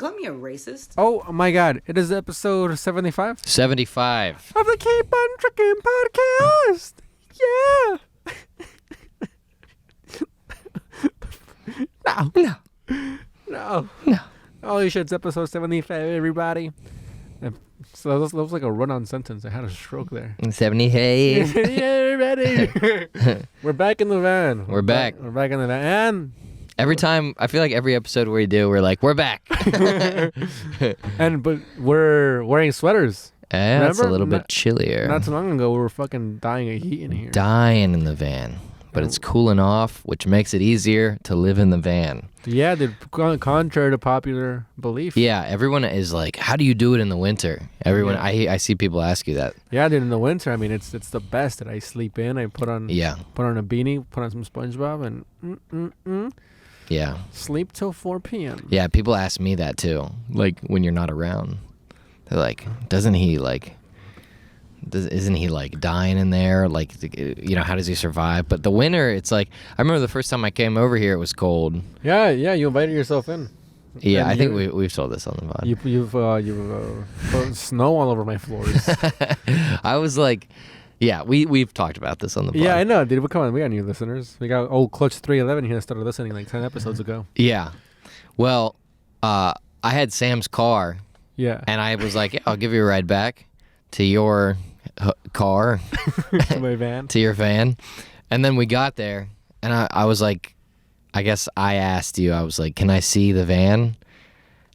call me a racist? Oh my God! It is episode 75 75 of the Keep on Trucking podcast. Yeah. No. Holy shit! It's episode 75, everybody. So that was like a run-on sentence. I had a stroke there. 75. Yeah, everybody. We're back in the van. We're back. We're back in the van. And Every time, I feel like every episode we do, we're like, we're back. but we're wearing sweaters. Yeah, it's a Remember? little bit chillier. Not too long ago, we were fucking dying of heat in here. Dying in the van. But it's cooling off, which makes it easier to live in the van. Yeah, dude, contrary to popular belief. Yeah, everyone is like, how do you do it in the winter? Everyone, Yeah. I see people ask you that. Yeah, dude, in the winter, I mean, it's the best that I sleep in. I put on a beanie, put on some SpongeBob, and Yeah. sleep till 4 p.m. Yeah, people ask me that too. Like, when you're not around. They're like, isn't he dying in there? Like, how does he survive? But the winter, it's like, I remember the first time I came over here, it was cold. Yeah, you invited yourself in. Yeah, And I think we've told this on the pod. You've put snow all over my floors. I was like, yeah, we've talked about this on the pod. Yeah, I know, dude. But come on, we got new listeners. We got old Clutch 311 here that started listening like 10 episodes ago. Yeah. Well, I had Sam's car. Yeah. And I was like, yeah, I'll give you a ride back to your car. To my van. To your van. And then we got there, and I was like, I guess I asked you, I was like, can I see the van?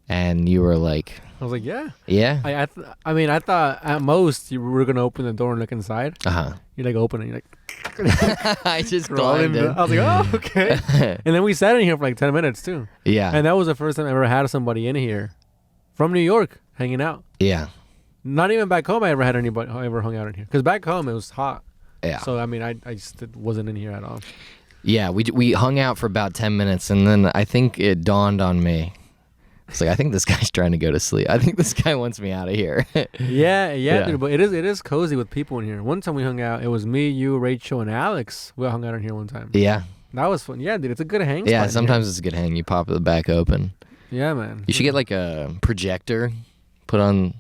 And you were like... I was like, yeah. Yeah? I thought at most you were going to open the door and look inside. Uh-huh. You like open it, you're like... I just climbed in. I was like, oh, okay. And then we sat in here for like 10 minutes too. Yeah. And that was the first time I ever had somebody in here from New York hanging out. Yeah. Not even back home I ever had anybody ever hung out in here. Because back home it was hot. Yeah. So, I mean, I just wasn't in here at all. Yeah, we hung out for about 10 minutes, and then I think it dawned on me. It's like, I think this guy's trying to go to sleep. I think this guy wants me out of here. Yeah, dude, but it is cozy with people in here. One time we hung out, it was me, you, Rachel, and Alex. We all hung out in here one time. Yeah. That was fun. Yeah, dude, it's a good hang spot. Yeah, sometimes it's a good hang. You pop the back open. Yeah, man. You should get like a projector put on.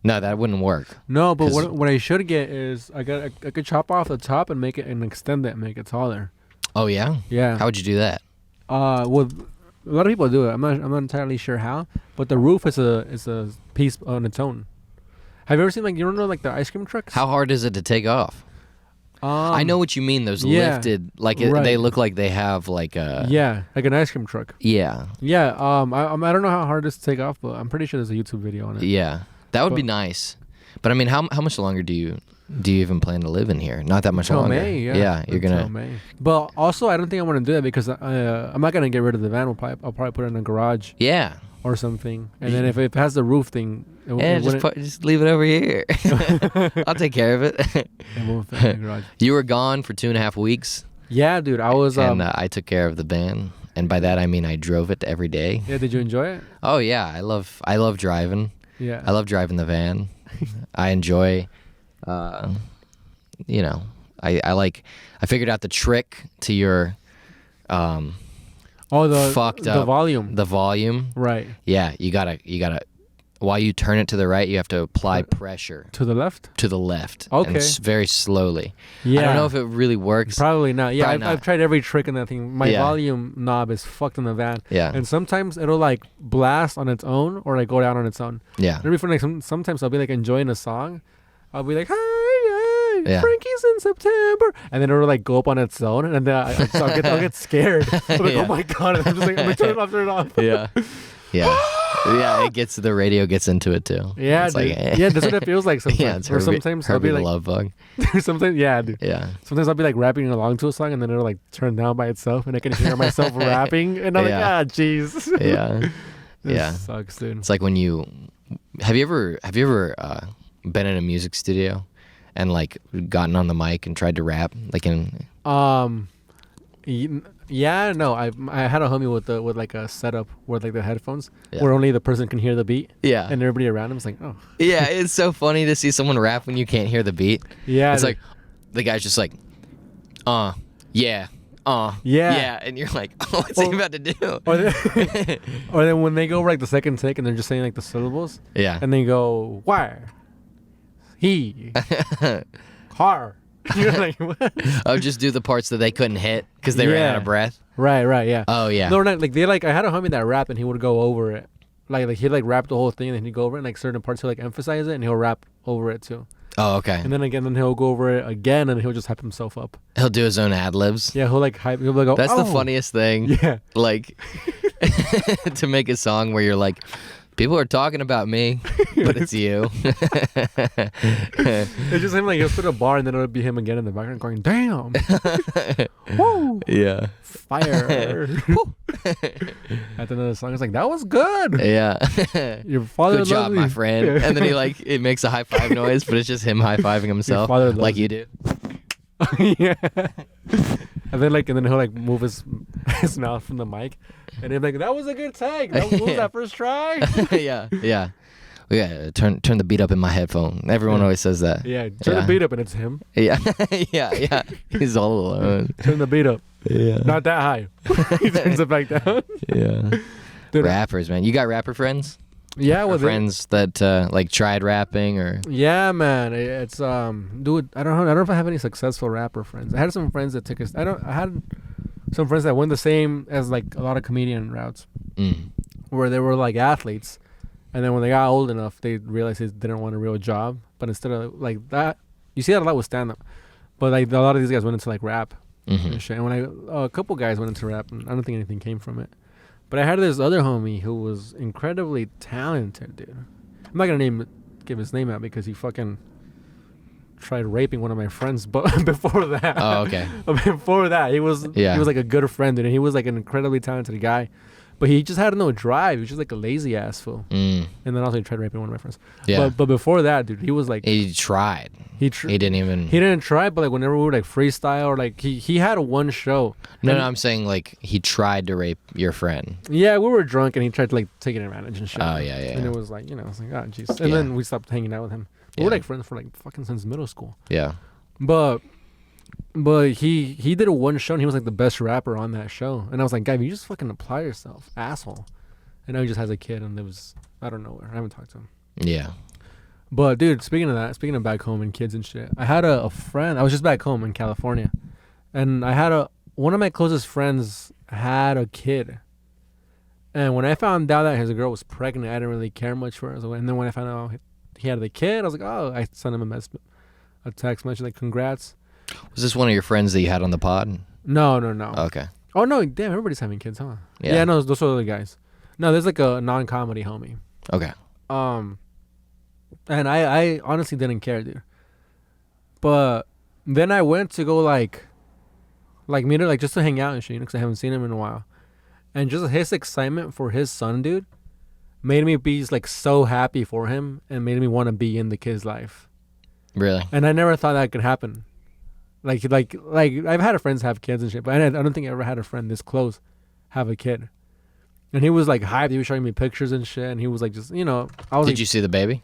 No, that wouldn't work. No, but what I should get is I could chop off the top and make it and extend it and make it taller. Oh yeah? Yeah. How would you do that? Well, a lot of people do it. I'm not entirely sure how, but the roof is a piece on its own. Have you ever seen you don't know the ice cream trucks? How hard is it to take off? I know what you mean. Those lifted, right. They look like they have like a... Yeah, like an ice cream truck. Yeah. Yeah. I don't know how hard it is to take off, but I'm pretty sure there's a YouTube video on it. Yeah, that would be nice. But I mean, how much longer do you even plan to live in here? Not that much Until longer. May, yeah. Yeah, you're Until gonna. May. But also, I don't think I want to do that because I'm not gonna get rid of the van. I'll probably put it in a garage. Yeah. Or something, and then if it has the roof thing, just leave it over here. I'll take care of it. It won't fit in the garage. You were gone for 2.5 weeks. Yeah, dude, I was. And I took care of the van, and by that I mean I drove it every day. Yeah, did you enjoy it? Oh yeah, I love driving. Yeah, I love driving the van. I enjoy. I figured out the trick to your. Fucked up. The volume. Right. Yeah, you gotta. While you turn it to the right, you have to apply pressure. To the left? To the left. Okay. And very slowly. Yeah. I don't know if it really works. Probably not. Yeah, Probably I've tried every trick in that thing. My volume knob is fucked in the van. Yeah. And sometimes it'll blast on its own or go down on its own. Yeah. It'll be fun. Sometimes I'll be enjoying a song. I'll be like, hi, Frankie's in September, and then it'll go up on its own, and then I'll get scared. I'm like, oh my god! And I'm just I'm turn it off. Yeah, yeah, yeah. The radio gets into it too. Yeah, it's yeah. That's what it feels like sometimes. Yeah, it's or sometimes I'll be the love bug. Sometimes, yeah, dude. Yeah. Sometimes I'll be rapping along to a song, and then it'll turn down by itself, and I can hear myself rapping, and I'm jeez. Yeah. This sucks, dude. It's like when you have you ever been in a music studio and gotten on the mic and tried to rap yeah, no, I had a homie with a setup where the headphones where only the person can hear the beat, and everybody around him is oh yeah. It's so funny to see someone rap when you can't hear the beat. Yeah, it's the guy's just yeah yeah, and you're like, oh, what's he about to do? Or then when they go over like the second take and they're just saying like the syllables. Yeah. And they go, wire, he, car. You're like, what? Oh, just do the parts that they couldn't hit because they ran out of breath. Right, yeah. Oh yeah. No, not like I had a homie that rapped and he would go over it. Like he'd like rap the whole thing and then he'd go over it and like certain parts he'll like emphasize it and he'll rap over it too. Oh, okay. And then again, then he'll go over it again and he'll just hype himself up. He'll do his own ad libs. Yeah, he'll like hype. He'll like, That's the funniest thing. Yeah. Like to make a song where you're like, people are talking about me, but it's you. It's just him like he'll spit a bar and then it'll be him again in the background going, damn. Woo. Yeah. Fire. At the end of the song, it's like, that was good. Yeah. Your father Good job, loves my me. friend. Yeah. And then it makes a high five noise, but it's just him high fiving himself father loves like me. you do. Yeah. And then he'll like move his mouth from the mic, and he'll be like, "That was a good take. That was that first try." Yeah. We gotta turn the beat up in my headphone. Everyone always says that. Yeah, turn the beat up, and it's him. Yeah. Yeah. He's all alone. Turn the beat up. Yeah. Not that high. He turns it back down. Yeah. Dude, Rappers, man. You got rapper friends? yeah, Or well, friends that like tried rapping or? yeah, man. It's dude. I don't know if I have any successful rapper friends. I had some friends that took us. I had some friends that went the same as like a lot of comedian routes, where they were like athletes, and then when they got old enough, they realized they didn't want a real job. But instead of like that, you see that a lot with stand up. But like a lot of these guys went into like rap and shit. And when a couple guys went into rap, and I don't think anything came from it. But I had this other homie who was incredibly talented, dude. I'm not gonna give his name out because he fucking tried raping one of my friends. But before that, Oh, okay. Before that, he was like a good friend, dude. And he was like an incredibly talented guy, but he just had no drive. He was just like a lazy ass fool. And then also he tried raping one of my friends. Yeah. But before that, dude, he was like He tried. He didn't even. He didn't try, but like whenever we would like freestyle or like he had one show. No, I'm saying like he tried to rape your friend. Yeah, we were drunk and he tried to like take advantage and shit. Oh, yeah. And it was like, I was like, oh jeez. And then we stopped hanging out with him. We were like friends for like fucking since middle school. Yeah. But he did one show and he was like the best rapper on that show. And I was like, guy, you just fucking apply yourself, asshole. And now he just has a kid and it was, I don't know where. I haven't talked to him. Yeah. But dude, speaking of back home and kids and shit, I had a friend. I was just back home in California, and I had one of my closest friends had a kid. And when I found out that his girl was pregnant, I didn't really care much for her. And then when I found out he had the kid, I was like, oh, I sent him a text message like, congrats. Was this one of your friends that you had on the pod? No. Okay. Oh no, damn, everybody's having kids, huh? Yeah. No, those are the guys. No, there's like a non-comedy homie. Okay. And I honestly didn't care, dude. But then I went to go like meet her, like just to hang out and shit, because I haven't seen him in a while. And just his excitement for his son, dude, made me be like so happy for him and made me want to be in the kid's life. Really? And I never thought that could happen. Like I've had friends have kids and shit, but I don't think I ever had a friend this close have a kid. And he was like hyped. He was showing me pictures and shit, and he was like, just I was. Did you see the baby?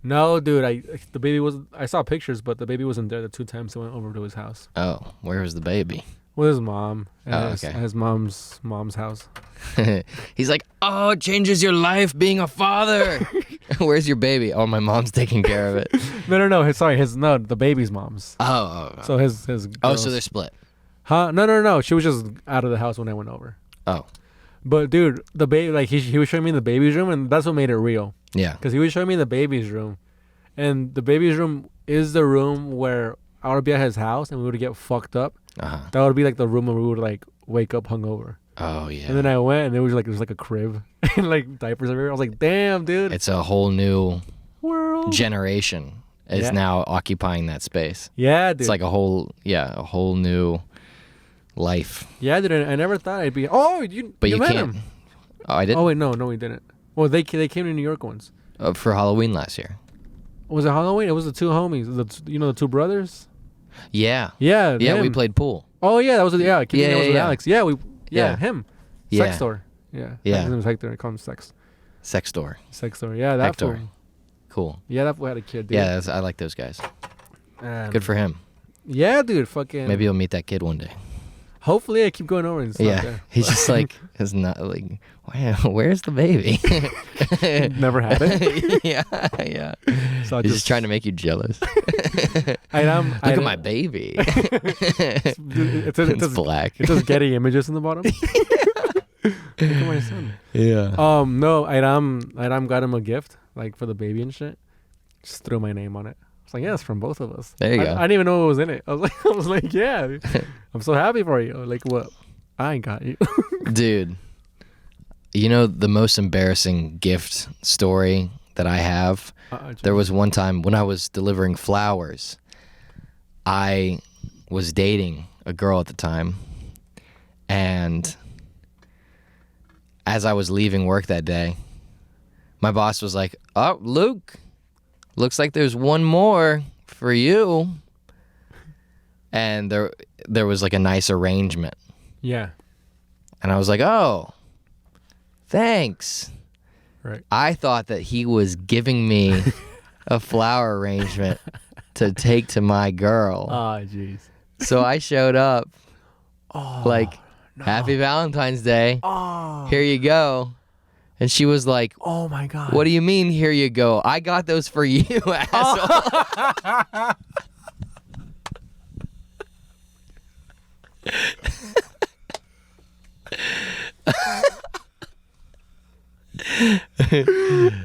No, dude. I saw pictures, but the baby wasn't there the 2 times I went over to his house. Oh, where was the baby? With his mom and okay. his mom's house. He's like, oh, it changes your life being a father. Where's your baby? Oh, my mom's taking care of it. No. The baby's mom's. Oh. So his Oh, so they're split. Huh? No. She was just out of the house when I went over. Oh. But dude, the baby, like he was showing me the baby's room, and that's what made it real. Yeah. Because he was showing me the baby's room, and the baby's room is the room where I would be at his house and we would get fucked up. That would be like the room where we would like wake up hungover. Oh yeah. And then I went and there was like a crib and like diapers everywhere. I was like, damn, dude. It's a whole new world generation is now occupying that space. Yeah, dude. It's like a whole new life. Yeah, dude. I never thought I'd be. Oh, you met him. Oh, I didn't. Oh wait, no, we didn't. Well, they came to New York once. For Halloween last year. Was it Halloween? It was the 2 homies. The 2 brothers. Yeah. Yeah. Yeah, we played pool. Oh yeah, that was with Alex. Yeah, him. Yeah. Sex store. Yeah. Yeah. His name was Hector. I call him Sex. Sex store. Yeah, that Hector. fool. Cool. Yeah, that fool had a kid, dude. Yeah, I like those guys. Good for him. Yeah, dude. Fucking. Maybe you'll meet that kid one day. Hopefully, I keep going over and it's not there. He's just like, it's not like, where's the baby? Never had it. yeah. So I He's just trying to make you jealous. Look at my baby. It's black. It's just Getty Images in the bottom. Look at my son. Yeah. No, Iram got him a gift, like for the baby and shit. Just threw my name on it. It's like, yeah, it's from both of us. There you go. I didn't even know what was in it. I was like, yeah, I'm so happy for you. Like, what? I got you. Dude, you know the most embarrassing gift story that I have? There was one time when I was delivering flowers. I was dating a girl at the time, and as I was leaving work that day, my boss was like, "Oh, Luke, looks like there's one more for you." And there was like a nice arrangement. Yeah. And I was like, "Oh, thanks." Right. I thought that he was giving me a flower arrangement to take to my girl. Oh, jeez. So I showed up like, no. "Happy Valentine's Day. Oh. Here you go." And she was like, Oh my God. "What do you mean, here you go? I got those for you, asshole."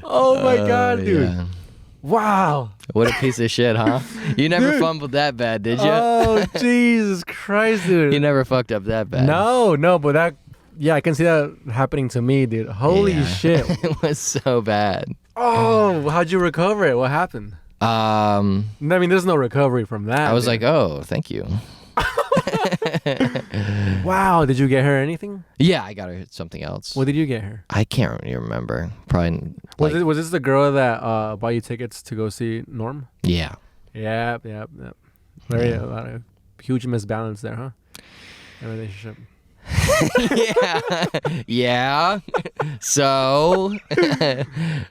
Oh my God, dude. Yeah. Wow. What a piece of shit, huh? You never fumbled that bad, did you? Oh, Jesus Christ, dude. You never fucked up that bad. No, but that, yeah, I can see that happening to me, dude. Holy Yeah. shit. It was so bad. Oh, how'd you recover it? What happened? I mean, there's no recovery from that. I was dude. like, "Oh, thank you." Wow, did you get her anything? Yeah, I got her something else. What did you get her? I can't really remember. Probably. Was this the girl that bought you tickets to go see Norm? Yeah. Yep. Very a lot of huge misbalance there, huh? In a relationship. Yeah. So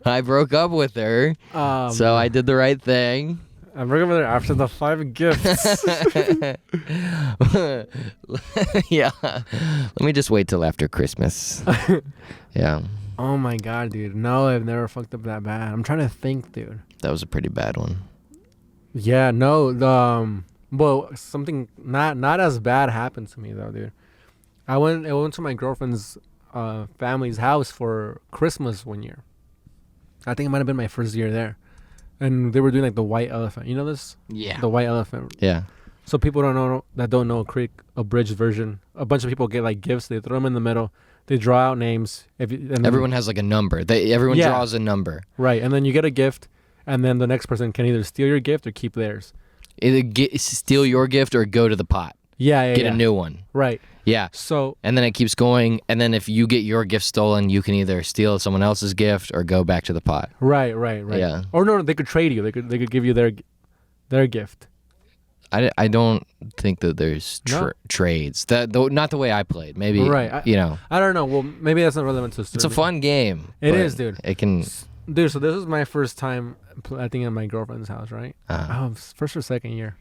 I broke up with her. So I did the right thing. I'm working with her after the 5 gifts. Yeah. Let me just wait till after Christmas. Yeah. Oh my God, dude. No, I've never fucked up that bad. I'm trying to think, dude. That was a pretty bad one. Yeah, no. Well, something not as bad happened to me though, dude. I went to my girlfriend's family's house for Christmas one year. I think it might have been my first year there. And they were doing like the white elephant. You know this? Yeah. The white elephant. Yeah. So people don't know Creek abridged version. A bunch of people get like gifts. They throw them in the middle. They draw out names. Everyone has like a number. Everyone draws a number. Right, and then you get a gift, and then the next person can either steal your gift or keep theirs. Either steal your gift or go to the pot. Yeah. Get a new one. Right. Yeah. So. And then it keeps going. And then if you get your gift stolen, you can either steal someone else's gift or go back to the pot. Right. Yeah. Or no, they could trade you. They could give you their gift. I don't think that there's trades. Not the way I played. Maybe. Right. I don't know. Well, maybe that's not relevant to the story. It's a fun game. It is, dude. It can. Dude, so this was my first time, I think, at my girlfriend's house, right? First or second year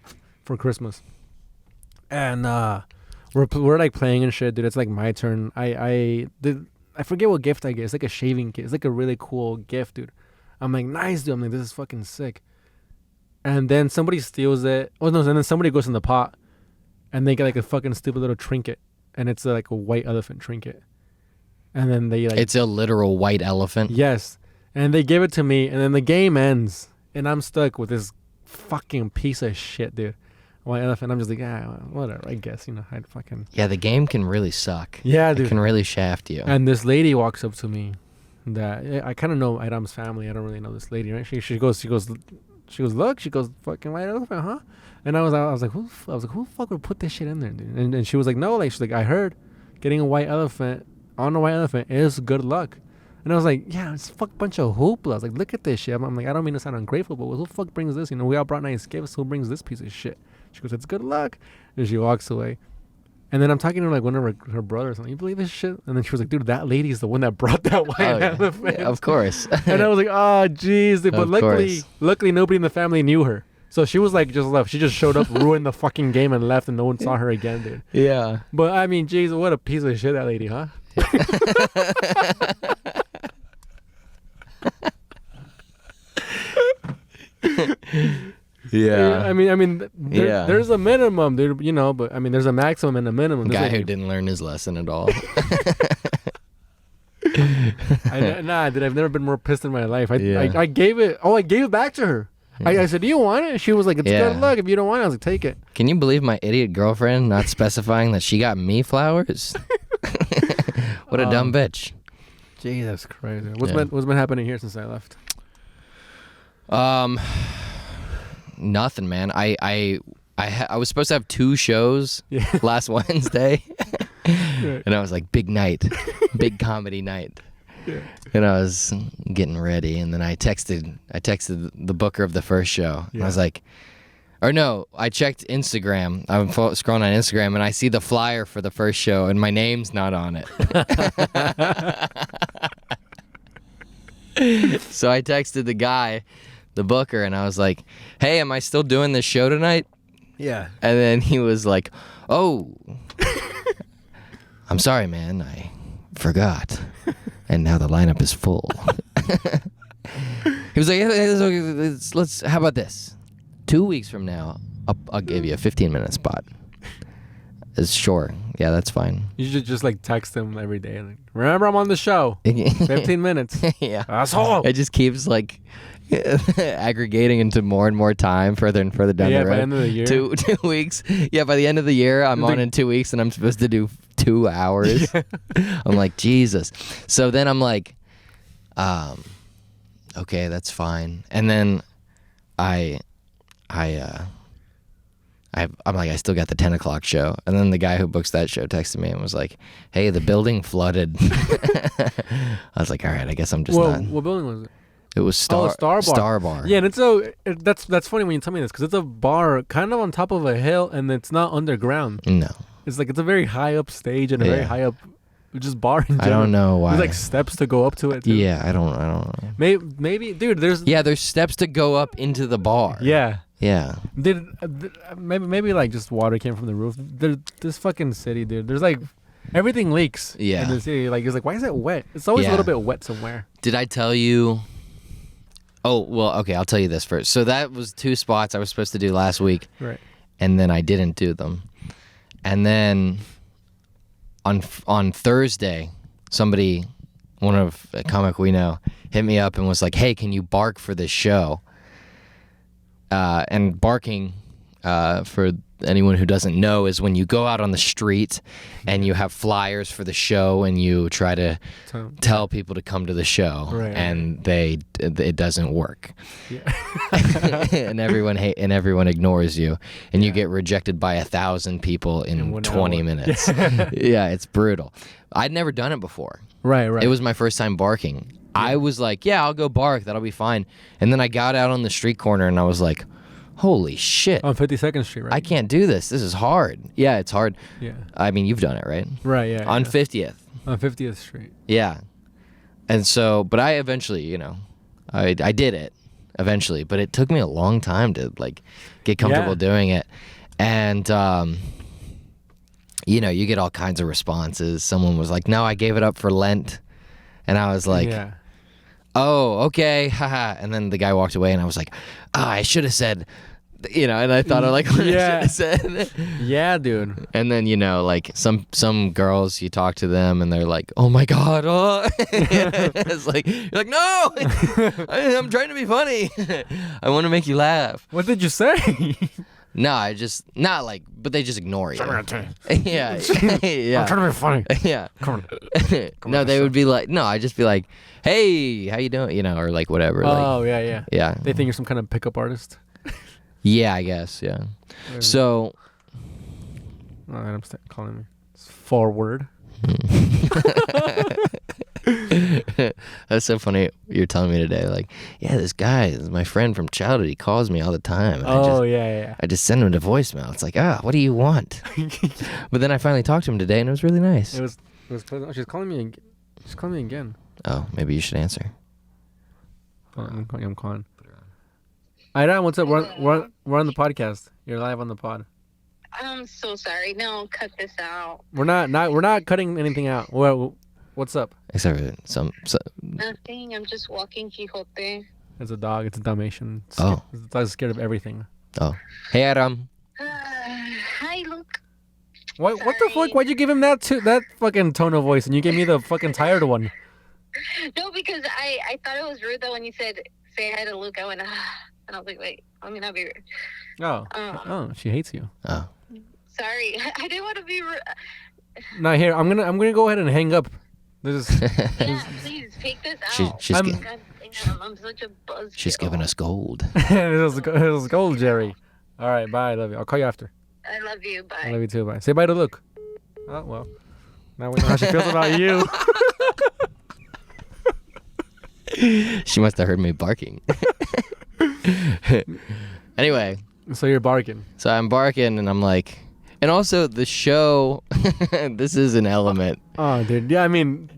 for Christmas. And we're like playing and shit, dude. It's like my turn. I forget what gift I get. It's like a shaving kit. It's like a really cool gift, dude. I'm like, nice, dude. I'm like, this is fucking sick. And then somebody steals it. Oh no! And then somebody goes in the pot, and they get like a fucking stupid little trinket, and it's like a white elephant trinket. And then they like. It's a literal white elephant. Yes, and they give it to me, and then the game ends, and I'm stuck with this fucking piece of shit, dude. White elephant. I'm just like, whatever. I guess I'd fucking. Yeah, the game can really suck. Yeah, dude. It can really shaft you. And this lady walks up to me, that I kind of know Adam's family. I don't really know this lady, right? She goes, look, she goes, fucking white elephant, huh? And I was like, who the fuck would put this shit in there, dude? And she was like, no, like, she's like, I heard getting a white elephant on a white elephant is good luck. And I was like, yeah, it's a bunch of hoopla. I was like, look at this shit. I'm like, I don't mean to sound ungrateful, but who the fuck brings this? We all brought nice gifts. Who brings this piece of shit? She goes, it's good luck. And she walks away. And then I'm talking to like one of her brothers. I'm like, you believe this shit? And then she was like, dude, that lady's the one that brought that white elephant. Yeah, of course. And I was like, oh, jeez. But luckily nobody in the family knew her. So she was like just left. She just showed up, ruined the fucking game, and left, and no one saw her again, dude. Yeah. But I mean, jeez, what a piece of shit that lady, huh? Yeah. I mean, there's a minimum, dude. You know, but I mean, there's a maximum and a minimum. Guy who didn't learn his lesson at all. Nah, dude, I've never been more pissed in my life. I gave it. Oh, I gave it back to her. I said, "Do you want it?" She was like, "It's good luck. If you don't want it," I was like, "Take it." Can you believe my idiot girlfriend not specifying that she got me flowers? What a dumb bitch. Jesus Christ. What's been happening here since I left? Nothing, man. I was supposed to have 2 shows last Wednesday, and I was like, big night, big comedy night. Yeah. And I was getting ready, and then I texted the booker of the first show. Yeah. I was like, or no, I checked Instagram. I'm scrolling on Instagram, and I see the flyer for the first show, and my name's not on it. So I texted the guy, the booker, and I was like, "Hey, am I still doing this show tonight?" Yeah. And then he was like, "Oh, I'm sorry, man. I forgot." And now the lineup is full. He was like, let's, how about this? 2 weeks from now, I'll give you a 15-minute spot. Sure. Yeah, that's fine. You should just like text him every day. Like, remember, I'm on the show. 15 minutes. Yeah. Asshole. It just keeps like aggregating into more and more time, further and further down the road. By the end of the year. 2 weeks. Yeah, by the end of the year, I'm on in 2 weeks, and I'm supposed to do 2 hours. Yeah. I'm like, Jesus. So then I'm like, okay, that's fine. And then I'm like, I still got the 10 o'clock show. And then the guy who books that show texted me and was like, hey, the building flooded. I was like, all right, I guess I'm just not. What building was it? It was Star Bar. Star Bar. Yeah, and that's funny when you tell me this, because it's a bar kind of on top of a hill, and it's not underground. No. It's like, it's a very high up stage and a very high up just bar in general. I don't know why. There's like steps to go up to it too. Yeah, I don't know. Maybe, dude, there's steps to go up into the bar. Yeah. Yeah. Maybe like just water came from the roof. This fucking city, dude. There's like everything leaks. Yeah. In the city, like it's like, why is it wet? It's always a little bit wet somewhere. Did I tell you? Oh well, okay. I'll tell you this first. So that was 2 spots I was supposed to do last week. Right. And then I didn't do them. And then on Thursday, somebody, one of a comic we know, hit me up and was like, "Hey, can you bark for this show?" And barking, for anyone who doesn't know, is when you go out on the street and you have flyers for the show and you try to tell people to come to the show, and it doesn't work. Yeah. and everyone ignores you, and you get rejected by 1,000 people in 20 minutes. Yeah, it's brutal. I'd never done it before. Right. It was my first time barking. Yeah. I was like, yeah, I'll go bark. That'll be fine. And then I got out on the street corner and I was like, holy shit. On 52nd Street, right? I can't do this. This is hard. Yeah, it's hard. Yeah. I mean, you've done it, right? Right, yeah. On 50th. On 50th Street. Yeah. And so, but I eventually, I did it eventually, but it took me a long time to like get comfortable doing it. And, you get all kinds of responses. Someone was like, no, I gave it up for Lent. And I was like, oh, okay, haha. And then the guy walked away, and I was like, I should have said, and I thought of like what I should have said. Yeah, dude. And then, like some girls, you talk to them, and they're like, oh my God. Oh. It's like, you're like, no, I'm trying to be funny. I want to make you laugh. What did you say? No, but they just ignore you. Yeah. I'm trying to be funny. Yeah. Come No, they would be like, I'd just be like, hey, how you doing? Or like whatever. Oh, yeah. Yeah. They think you're some kind of pickup artist. Yeah, I guess, yeah. So. Oh, I'm calling me. It's forward. That's so funny. You're telling me today, like, yeah, this guy is my friend from childhood. He calls me all the time. And I just send him to voicemail. It's like, what do you want? But then I finally talked to him today, and it was really nice. It was pleasant. She's calling me. She's calling me again. Oh, maybe you should answer. I'm calling. Ida, what's up? We're on the podcast. You're live on the pod. I'm so sorry. No, cut this out. We're not cutting anything out. Well, what's up? Except for some. Nothing. I'm just walking Quixote. It's a dog. It's a Dalmatian. Oh. It's dog's scared of everything. Oh. Hey, Adam. Hi, Luke. What the fuck? Why'd you give him that fucking tone of voice and you gave me the fucking tired one? No, because I thought it was rude that when you said say hi to Luke, I went and I was like, wait, let me not be rude. Oh, she hates you. Oh. Sorry, I didn't want to be rude. Now here, I'm gonna go ahead and hang up. Yeah, please take this out. I'm such a buzzkill. She's giving us gold. it was gold, Jerry. All right, bye. I love you. I'll call you after. I love you. Bye. I love you too. Bye. Say bye to Luke. Oh well. Now we know how she feels about you. She must have heard me barking. Anyway. So you're barking. So I'm barking and I'm like, and also the show, this is an element. Oh, dude. Yeah, I mean.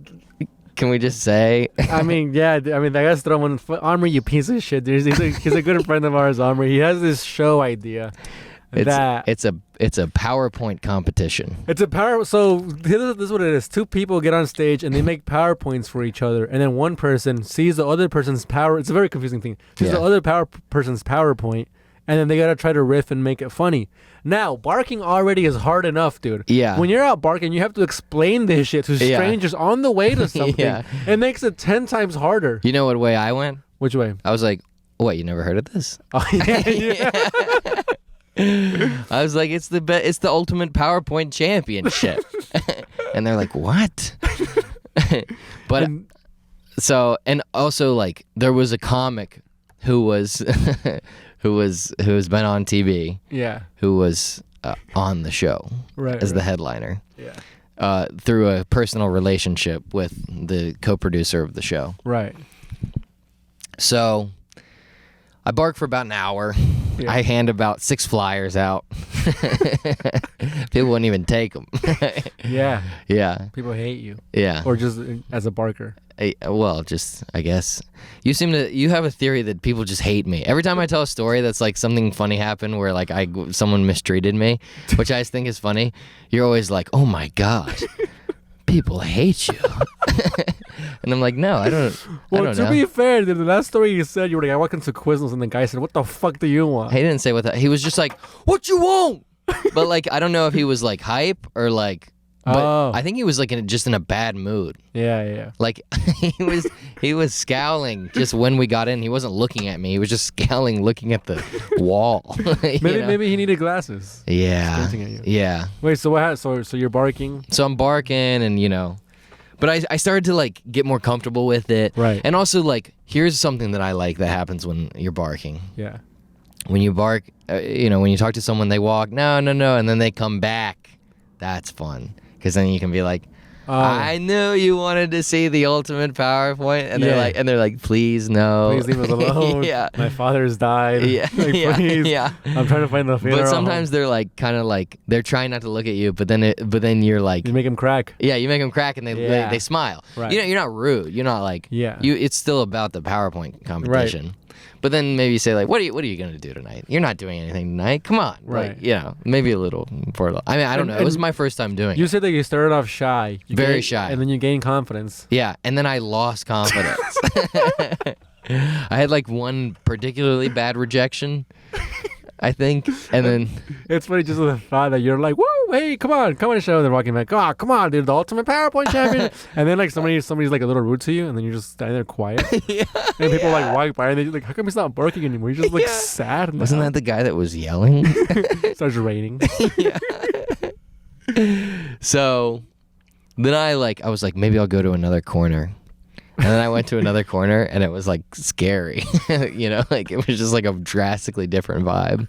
Can we just say? I mean, yeah. I mean, I gotta throw one. Omri, you piece of shit, dude. He's a good friend of ours, Omri. He has this show idea. It's a PowerPoint competition. So this is what it is. Two people get on stage and they make PowerPoints for each other, and then one person sees the other person's power. It's a very confusing thing. Sees the other person's PowerPoint, and then they gotta try to riff and make it funny. Now, barking already is hard enough, dude. Yeah. When you're out barking, you have to explain this shit to strangers on the way to something. Yeah. It makes it 10 times harder. You know what way I went? Which way? I was like, what, you never heard of this? Oh, yeah. I was like, it's the ultimate PowerPoint championship. And they're like, what? But and also like there was a comic who was who's been on TV. Yeah. Who was on the show as the headliner. Yeah. Through a personal relationship with the co-producer of the show. Right. So I bark for about an hour. Yeah. I hand about 6 flyers out. People wouldn't even take them. Yeah. Yeah. People hate you. Yeah. Or just as a barker. Well, just I guess you have a theory that people just hate me. Every time I tell a story that's like something funny happened where like someone mistreated me, which I think is funny, you're always like, "Oh my god, people hate you." And I'm like, "No, I don't." Well, I don't know. To be fair, the last story you said, you were like, "I walked into Quiznos," and the guy said, "What the fuck do you want?" He didn't say what that. He was just like, "What you want?" But like, I don't know if he was like hype or like. But I think he was like just in a bad mood. Yeah. Like he was scowling just when we got in. He wasn't looking at me. He was just scowling, looking at the wall. Maybe he needed glasses. Yeah. Squinting at you. Yeah. Wait. So what? So you're barking. So I'm barking, and but I started to like get more comfortable with it. Right. And also like here's something that I like that happens when you're barking. Yeah. When you bark, when you talk to someone, they walk no, and then they come back. That's fun. Because then you can be like, I knew you wanted to see the ultimate PowerPoint, and they're like, please no, please leave us alone. Yeah, my father's died. Yeah, please. Yeah. I'm trying to find the funeral. But sometimes they're like, kind of like, they're trying not to look at you, but then you're like, you make them crack. Yeah, you make them crack, and they smile. Right. You're not rude. You're not like, it's still about the PowerPoint competition. Right. But then maybe say like, what are you gonna do tonight? You're not doing anything tonight. Come on, right? Like, maybe a little. I mean, I don't know. It was my first time doing it. You said that you started off shy, very shy, and then you gained confidence. Yeah, and then I lost confidence. I had like one particularly bad rejection, I think, and then it's funny just the thought that you're like, whoa, hey, come on, show. And they're walking back, come on, dude, the ultimate PowerPoint champion. And then like somebody's like a little rude to you, and then you're just standing there quiet. Yeah. And people like walk by, and they're like, how come he's not barking anymore? You're just like sad. Wasn't that the guy that was yelling? Starts raining. Yeah. So then I was like, maybe I'll go to another corner. And then I went to another corner, and it was like scary, like it was just like a drastically different vibe.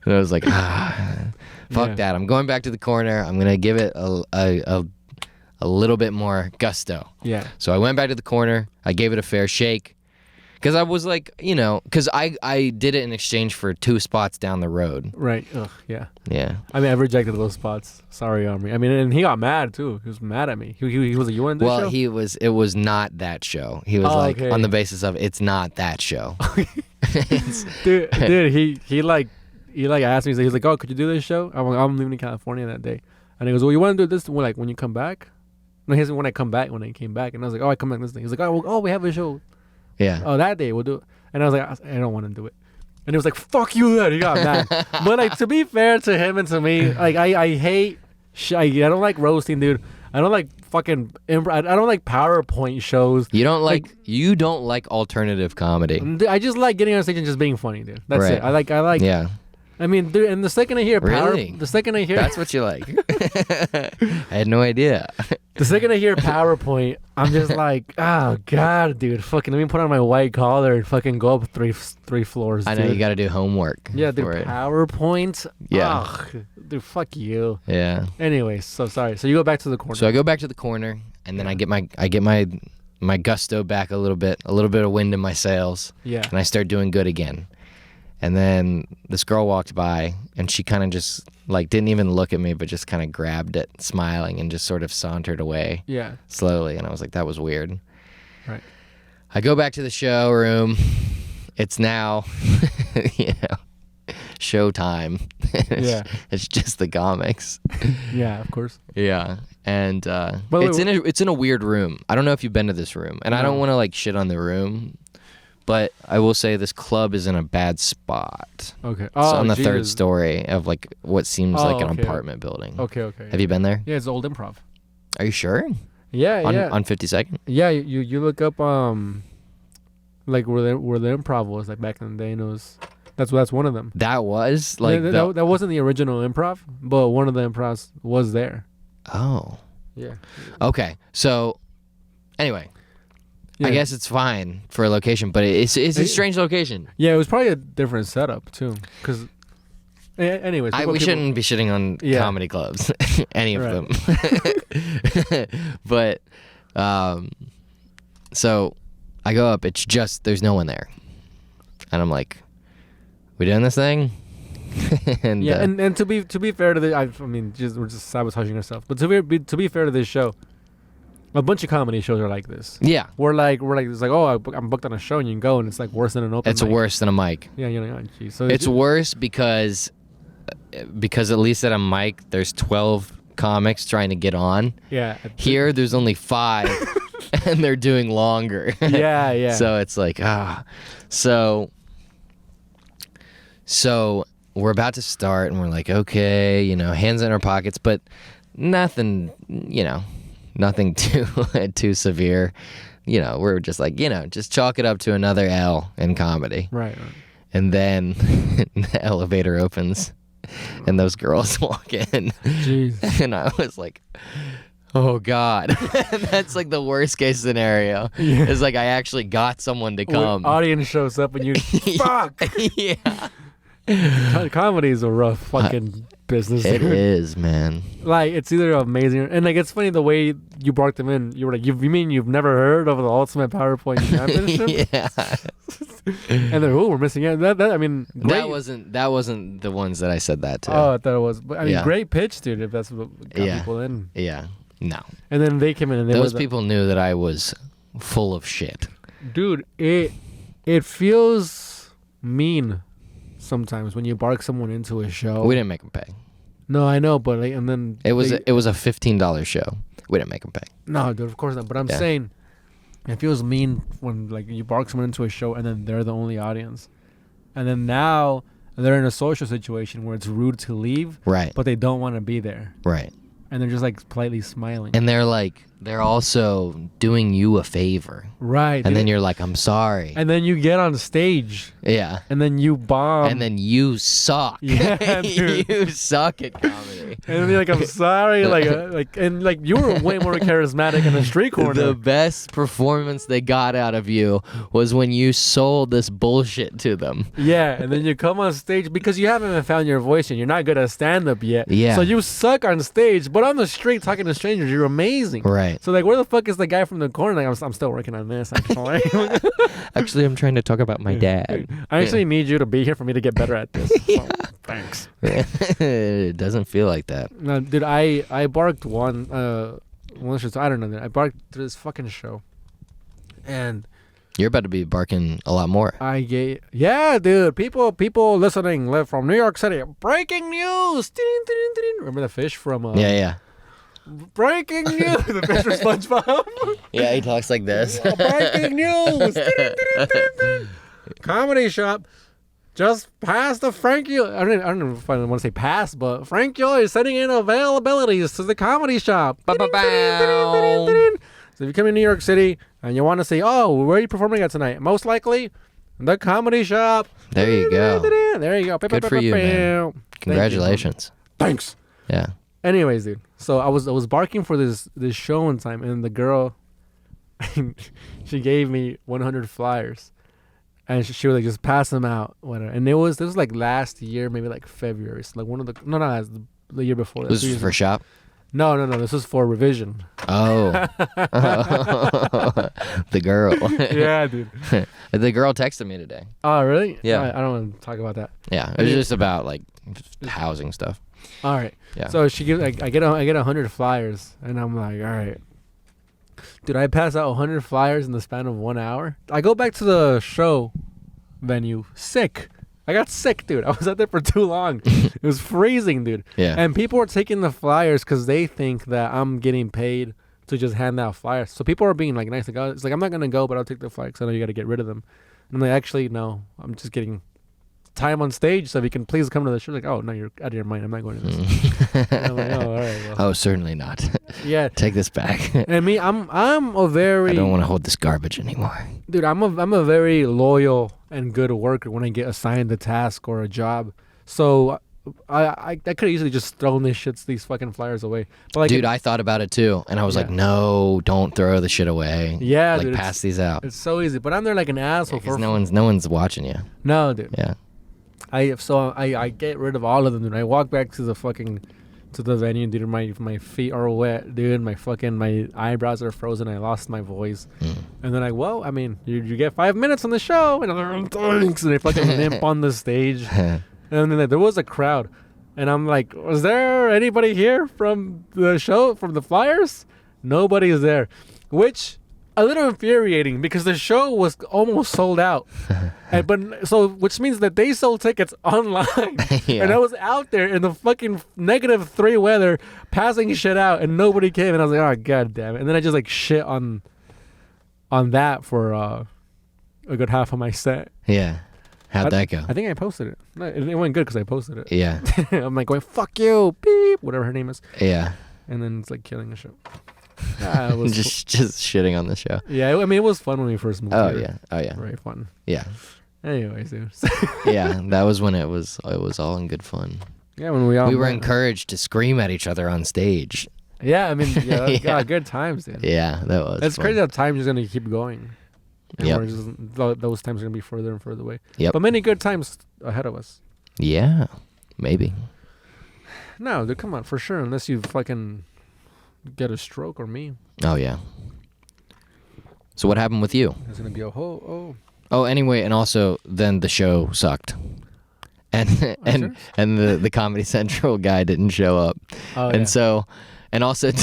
And I was like, fuck that. I'm going back to the corner. I'm gonna give it a little bit more gusto. Yeah. So I went back to the corner. I gave it a fair shake, Because I was like, because I did it in exchange for 2 spots down the road. Right. Ugh, yeah. Yeah. I mean, I rejected those spots. Sorry, Omri. I mean, and he got mad too. He was mad at me. He was like, "You want to do Well, show?" it was not that show. He was okay. on the basis of it's not that show. dude, he asked me. He's like, "Oh, could you do this show?" I'm leaving to California that day, and he goes, "Well, you want to do this when you come back?" No, he said when I came back, and I was like, "Oh, I come back this day." He's like, "Oh, we have a show." Yeah. Oh, that day we'll do it. And I was like, I don't want to do it. And he was like, "Fuck you!" Then he got mad. But like, to be fair to him and to me, like I hate. I don't like roasting, dude. I don't like fucking. I don't like PowerPoint shows. You don't like alternative comedy. I just like getting on stage and just being funny, dude. That's it. I like. Yeah. I mean, dude, and the second I hear that's what you like. I had no idea. The second I hear PowerPoint, I'm just like, oh god, dude, fucking let me put on my white collar and fucking go up three floors. I know you got to do homework. Yeah, dude, PowerPoint. Yeah, ugh, dude, fuck you. Yeah. Anyways, so sorry. So you go back to the corner. So I go back to the corner, and then I get my gusto back a little bit of wind in my sails. Yeah. And I start doing good again. And then this girl walked by, and she kind of just like didn't even look at me, but just kind of grabbed it, smiling, and just sort of sauntered away. Yeah. Slowly, and I was like, that was weird. Right. I go back to the showroom. It's now, showtime. Yeah. It's just the comics. Yeah, of course. Yeah. And wait, it's in a weird room. I don't know if you've been to this room, and I don't want to like shit on the room. But I will say this club is in a bad spot. Okay. It's on the 3rd story of like what seems like an apartment building. Okay. Have you been there? Yeah, it's Old Improv. Are you sure? Yeah, on 52nd? Yeah, you look up like where the Improv was like back in the day, and it was that's one of them. That was like that wasn't the original Improv, but one of the Improvs was there. Oh. Yeah. Okay. So anyway. Yeah. I guess it's fine for a location, but it's a strange location. Yeah, it was probably a different setup too. Because, anyways, we shouldn't be shitting on comedy clubs, any of them. But, so I go up. It's just there's no one there, and I'm like, "We doing this thing?" And and to be fair to we're just sabotaging ourselves. But to be fair to this show. A bunch of comedy shows are like this. Yeah. We're like it's like, oh, I'm booked on a show and you can go, and it's like worse than an open It's mic. worse than a mic. Yeah, geez. So it's worse because at least at a mic there's 12 comics trying to get on. Yeah. Here there's only 5 and they're doing longer. Yeah. So it's like So we're about to start and we're like, okay, hands in our pockets, but nothing, nothing too severe. We're just like, just chalk it up to another L in comedy. Right. And then the elevator opens and those girls walk in. Jeez. And I was like, oh God. That's like the worst case scenario. Yeah. It's like I actually got someone to come. When audience shows up and you fuck. Yeah. Comedy is a rough fucking business. It is, man. Like, it's either amazing and like it's funny the way you brought them in. You were like, you mean you've never heard of the Ultimate PowerPoint Championship? Yeah. And then we're missing out. That that wasn't the ones that I said that to. Oh, I thought it was. But I mean, Yeah. great pitch, dude. If that's what got people in. Yeah. No. And then they came in and those people knew that I was full of shit. Dude, it feels mean sometimes when you bark someone into a show. We didn't make them pay. No, I know, but and then it was a $15 show. We didn't make them pay. No, dude, of course not. But I'm saying it feels mean when like you bark someone into a show and then they're the only audience, and then now they're in a social situation where it's rude to leave, right? But they don't want to be there, right? And they're just like politely smiling, and they're also doing you a favor, right? And then you're like, I'm sorry, and then you get on stage, yeah, and then you bomb, and then you suck, yeah, you suck at comedy. sorry. And then be like, I'm sorry. And you were way more charismatic in the street corner. The best performance they got out of you was when you sold this bullshit to them. Yeah, and then you come on stage because you haven't found your voice and you're not good at stand-up yet. Yeah. So you suck on stage, but on the street talking to strangers, you're amazing. Right. So like, where the fuck is the guy from the corner? Like, I'm still working on this, actually. Actually, I'm trying to talk about my dad. I actually need you to be here for me to get better at this. So, thanks. It doesn't feel like that. No, dude, I barked one show. I don't know. I barked to this fucking show, and You're about to be barking a lot more. yeah, dude. People listening live from New York City. Breaking news. Remember the fish from? Yeah. Breaking news. The fish from SpongeBob. Yeah, he talks like this. Breaking news. Comedy shop. Just passed the Frankie. I don't know if I want to say pass, but Frankie is sending in availabilities to the comedy shop. So if you come to New York City and you want to say, oh, where are you performing at tonight? Most likely, the comedy shop. There you go. There you go. Good for you, man. Congratulations. Thanks. Yeah. Anyways, dude. So I was barking for this show one time, and the girl, she gave me 100 flyers. And she would like just pass them out, whatever. And this was like last year, maybe like February. So like one of the year before. This was for shop? No. This was for revision. Oh. The girl. Yeah, dude. The girl texted me today. Oh, really? Yeah. I don't want to talk about that. Yeah, it was just about like housing stuff. All right. Yeah. So she gives I get 100 flyers, and I'm like, all right. Dude, I pass out 100 flyers in the span of 1 hour. I go back to the show venue sick. I got sick, dude. I was out there for too long. It was freezing, dude. Yeah. And people were taking the flyers because they think that I'm getting paid to just hand out flyers. So people are being like nice. Like, it's like, I'm not going to go, but I'll take the flyers because I know you got to get rid of them. And I'm like, actually, no. I'm just getting time on stage, so if you can please come to the show. Like, oh, no, you're out of your mind. I'm not going to this. And I'm like, oh, all right. Well. Oh, certainly not. Yeah. Take this back. And me, I'm a very... I don't want to hold this garbage anymore. Dude, I'm a very loyal and good worker when I get assigned a task or a job. So I could have easily just thrown these fucking flyers away. But like, dude, I thought about it too, and I was like, no, don't throw the shit away. Yeah, like dude, pass these out. It's so easy, but I'm there like an asshole. Because no one's watching you. No, dude. Yeah. I get rid of all of them, dude. I walk back to the venue, dude. My feet are wet, dude. My eyebrows are frozen. I lost my voice. And then you get 5 minutes on the show, and I'm like, thanks. And I fucking limp on the stage. And then there was a crowd, and I'm like, was there anybody here from the show, from the Flyers? Nobody's there, which a little infuriating because the show was almost sold out. Which means that they sold tickets online. Yeah. And I was out there in the fucking -3 weather passing shit out, and nobody came, and I was like, oh, god damn it. And then I just like shit on that for a good half of my set. Yeah. How'd that go? I think I posted it. It went good because I posted it. Yeah. I'm like going, fuck you, beep, whatever her name is. Yeah. And then it's like killing the show. It was just shitting on the show. Yeah, I mean, it was fun when we first moved here. Oh yeah. Very fun. Yeah. Anyways, dude. Yeah, that was when it was all in good fun. Yeah, when we were encouraged to scream at each other on stage. Yeah, I mean, yeah, Yeah. good times, dude. Yeah, that was. It's fun. crazy how time is gonna keep going. Yeah. Those times are gonna be further and further away. Yep. But many good times ahead of us. Yeah, maybe. No, dude, come on, for sure. Unless you fucking get a stroke or me. Oh yeah. So what happened with you? There's gonna be a whole. Oh, anyway, and also then the show sucked, and the Comedy Central guy didn't show up, and also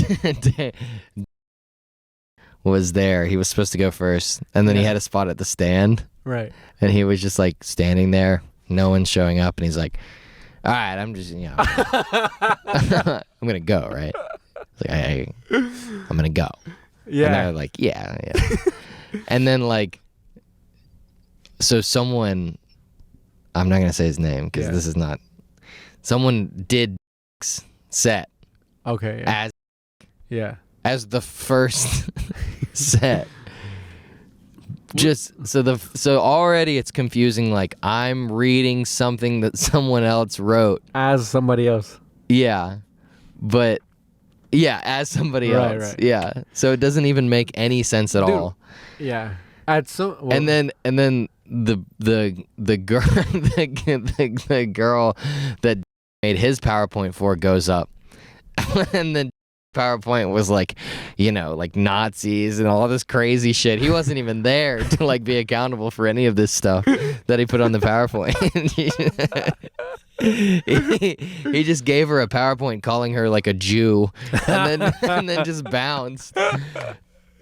was there. He was supposed to go first, and then he had a spot at the stand, right? And he was just like standing there, no one's showing up, and he's like, "All right, I'm just I'm gonna go, right?" Like, I'm gonna go. Yeah. And they're like, yeah. And then like, so someone, I'm not gonna say his name because this is not. Someone did set. Okay. As the first set. Just so already it's confusing. Like I'm reading something that someone else wrote as somebody else. Yeah. But yeah, as somebody else. Right. Yeah. So it doesn't even make any sense at all. Yeah. At some. Well, And then the girl the girl that made his PowerPoint for goes up, and then PowerPoint was like, like Nazis and all this crazy shit. He wasn't even there to like be accountable for any of this stuff that he put on the PowerPoint. he just gave her a PowerPoint calling her like a Jew, and then just bounced.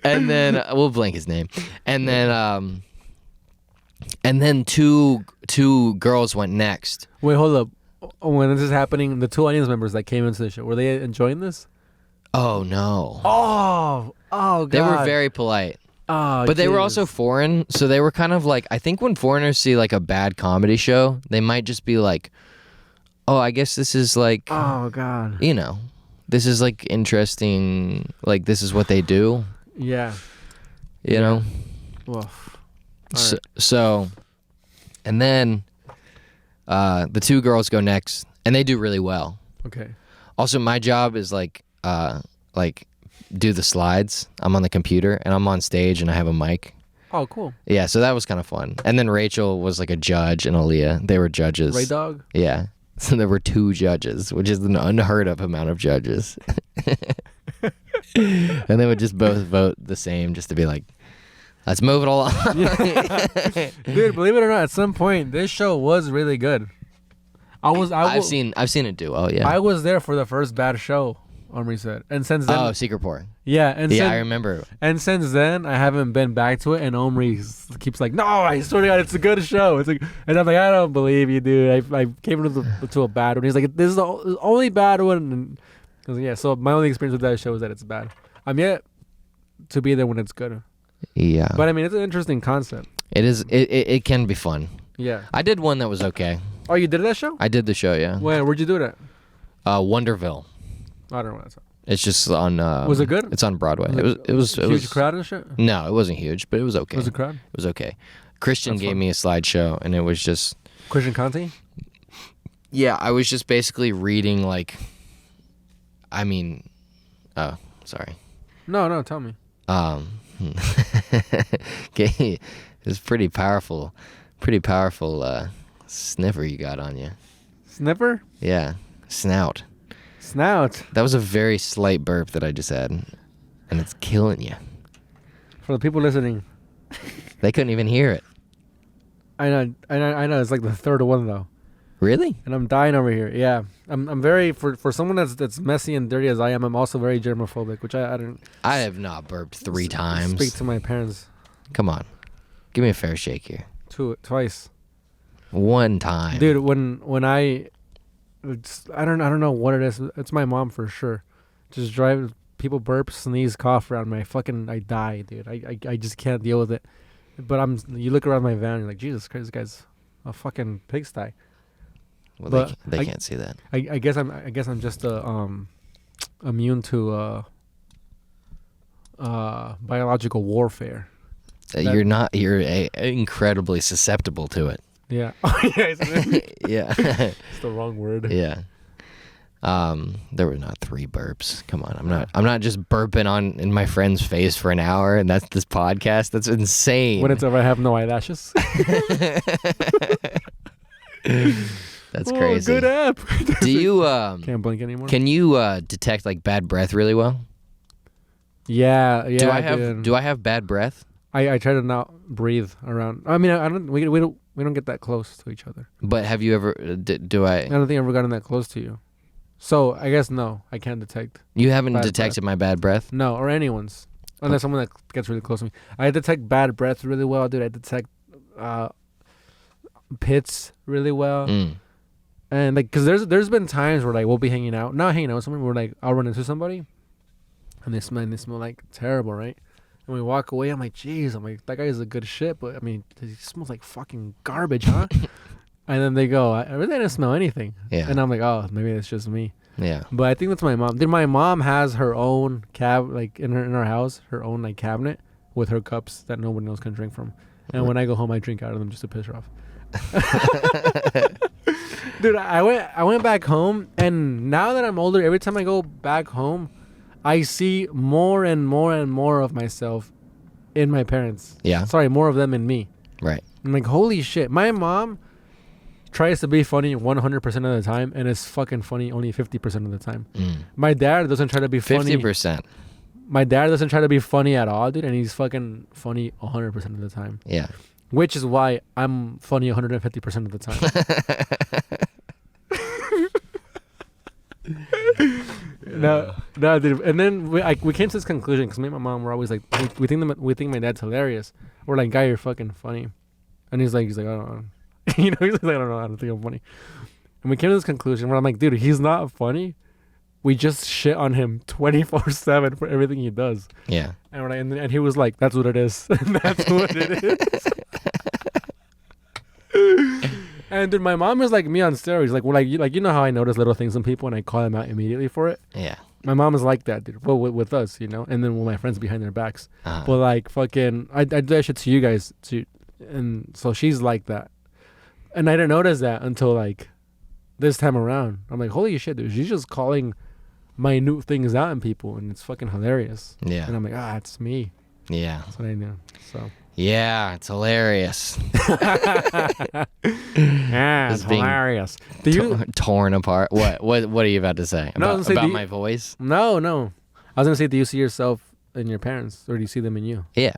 And then we'll blank his name. And then two girls went next. Wait, hold up. When this is happening, the two audience members that came into the show, were they enjoying this? Oh no. Oh God. They were very polite. Oh, but they were Jesus. also foreign, so they were kind of like, I think when foreigners see like a bad comedy show, they might just be like, oh, I guess this is like, oh God, this is like interesting, like this is what they do. Yeah. You know? Well, so, and then the two girls go next, and they do really well. Okay. Also, my job is like do the slides. I'm on the computer, and I'm on stage, and I have a mic. Oh, cool. Yeah, so that was kind of fun. And then Rachel was like a judge, and Aaliyah, they were judges. Ray Dog? Yeah. So there were 2 judges, which is an unheard of amount of judges. And they would just both vote the same just to be like, let's move it along. Dude, believe it or not, at some point, this show was really good. I've seen it do well, yeah. I was there for the first bad show, Omri said. And since then... Oh, Secret Port. Yeah. I remember. And since then, I haven't been back to it, and Omri keeps like, no, I swear to God, it's a good show. It's like, and I'm like, I don't believe you, dude. I came to a bad one. He's like, this is the only bad one. And I was like, yeah, so my only experience with that show is that it's bad. I'm yet to be there when it's good. Yeah. But I mean, it's an interesting concept. It is. It can be fun. Yeah. I did one that was okay. Oh, you did that show? I did the show, yeah. Where'd you do it at? Wonderville. I don't know what that's. It's just on. Was it good? It's on Broadway. It was huge crowd and shit. No, it wasn't huge, but it was okay. Was it crowd? It was okay. Christian That's gave fun. me a slideshow, and it was just. Christian Conte? Yeah, I was just basically reading like. I mean, oh, sorry. No, tell me. Okay, it's pretty powerful sniffer you got on you. Sniffer? Yeah, snout. Snout. That was a very slight burp that I just had, and it's killing you. For the people listening, They couldn't even hear it. I know. It's like the third one though, Really? and I'm dying over here. Yeah, I'm very for someone that's messy and dirty as I am. I'm also very germophobic, which I don't. I have not burped 3 times. Speak to my parents. Come on, give me a fair shake here. Twice. 1 time, Dude, when I don't know what it is. It's my mom for sure. Just drive people burp, sneeze, cough around me. I die, dude. I just can't deal with it. But you look around my van, you're like, Jesus Christ, this guy's a fucking pigsty. Well, but they can't see that. I guess I'm just immune to biological warfare. You're incredibly susceptible to it. Yeah. Yeah. It's the wrong word. Yeah. There were not 3 burps. Come on, I'm not just burping in my friend's face for an hour, and that's this podcast. That's insane. When it's over, I have no eyelashes. That's crazy. Good app. Do you can't blink anymore? Can you detect like bad breath really well? Yeah. Do I have bad breath? I try to not breathe around. I mean, I don't. We don't get that close to each other. But have you ever? Do I? I don't think I've ever gotten that close to you. So I guess no, I can't detect. You haven't bad detected breath. my bad breath? No, or anyone's, unless someone that gets really close to me. I detect bad breath really well, dude. I detect pits really well, and like, cause there's been times where like we'll be not hanging out with someone, where like I'll run into somebody, and they smell like terrible, right? And we walk away. I'm like, geez, that guy is a good shit, but I mean, he smells like fucking garbage, huh? And then they go, I really didn't smell anything. Yeah. And I'm like, oh, maybe it's just me. Yeah. But I think that's my mom. Dude, my mom has her own like in her house, her own like cabinet with her cups that nobody else can drink from. And when I go home, I drink out of them just to piss her off. Dude, I went back home, and now that I'm older, every time I go back home, I see more and more and more of myself in my parents. Yeah. Sorry, more of them in me. Right. I'm like, holy shit. My mom tries to be funny 100% of the time, and is fucking funny only 50% of the time. My dad doesn't try to be funny. 50%. My dad doesn't try to be funny at all, dude, and he's fucking funny 100% of the time. Yeah. Which is why I'm funny 150% of the time. No, dude. And then we came to this conclusion because me and my mom were always like, we think my dad's hilarious. We're like, guy, you're fucking funny. And he's like, I don't know. You know, he's like, I don't know. I don't think I'm funny. And we came to this conclusion where I'm like, dude, he's not funny. We just shit on him 24/7 for everything he does. Yeah. And we're like, and he was like, that's what it is. That's what it is. And dude, my mom is like me on steroids. Like, we're like you know how I notice little things in people and I call them out immediately for it. Yeah. My mom is like that, dude. Well, with us, you know. And then with my friends behind their backs. Uh-huh. But like, fucking, I do that shit to you guys too. And so she's like that. And I didn't notice that until like this time around. I'm like, holy shit, dude. She's just calling minute things out in people, and it's fucking hilarious. Yeah. And I'm like, it's me. Yeah. That's what I know. So. Yeah, it's hilarious. Yeah, it's hilarious. Do you torn apart? What are you about to say? About my voice? No. I was gonna say, do you see yourself in your parents, or do you see them in you? Yeah.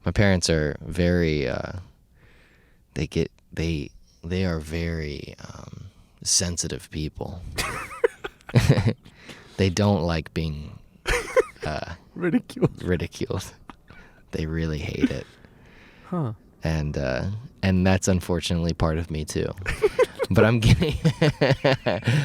My parents are very. They are very sensitive people. They don't like being ridiculed. They really hate it. Huh. And that's unfortunately part of me too. But I'm getting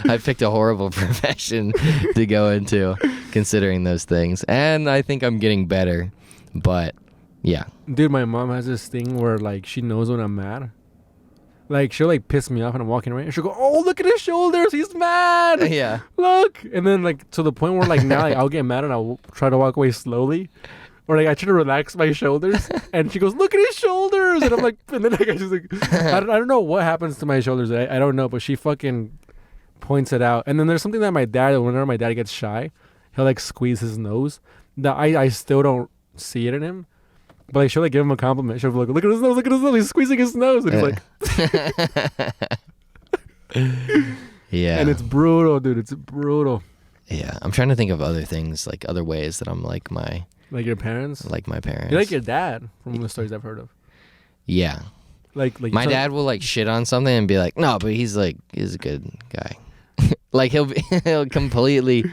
I picked a horrible profession to go into considering those things. And I think I'm getting better. But yeah. Dude, my mom has this thing where like she knows when I'm mad. Like, she'll like piss me off and I'm walking away and she'll go, oh, look at his shoulders, he's mad. Yeah. Look. And then like to the point where like now like, I'll get mad and I'll try to walk away slowly. Or like I try to relax my shoulders and she goes, look at his shoulders. And I'm like, and then like, I just like, I don't know what happens to my shoulders. I don't know, but she fucking points it out. And then there's something that my dad, whenever my dad gets shy, he'll like squeeze his nose. That I still don't see it in him. But like, she'll like give him a compliment. She'll be like, look at his nose, look at his nose. He's squeezing his nose. And he's like, yeah. And it's brutal, dude. It's brutal. Yeah. I'm trying to think of other things, like other ways that I'm like my... Like your parents? Like my parents. You're like your dad, from the stories I've heard of. Yeah. Like my dad will like shit on something and be like, no, but he's a good guy. Like he'll completely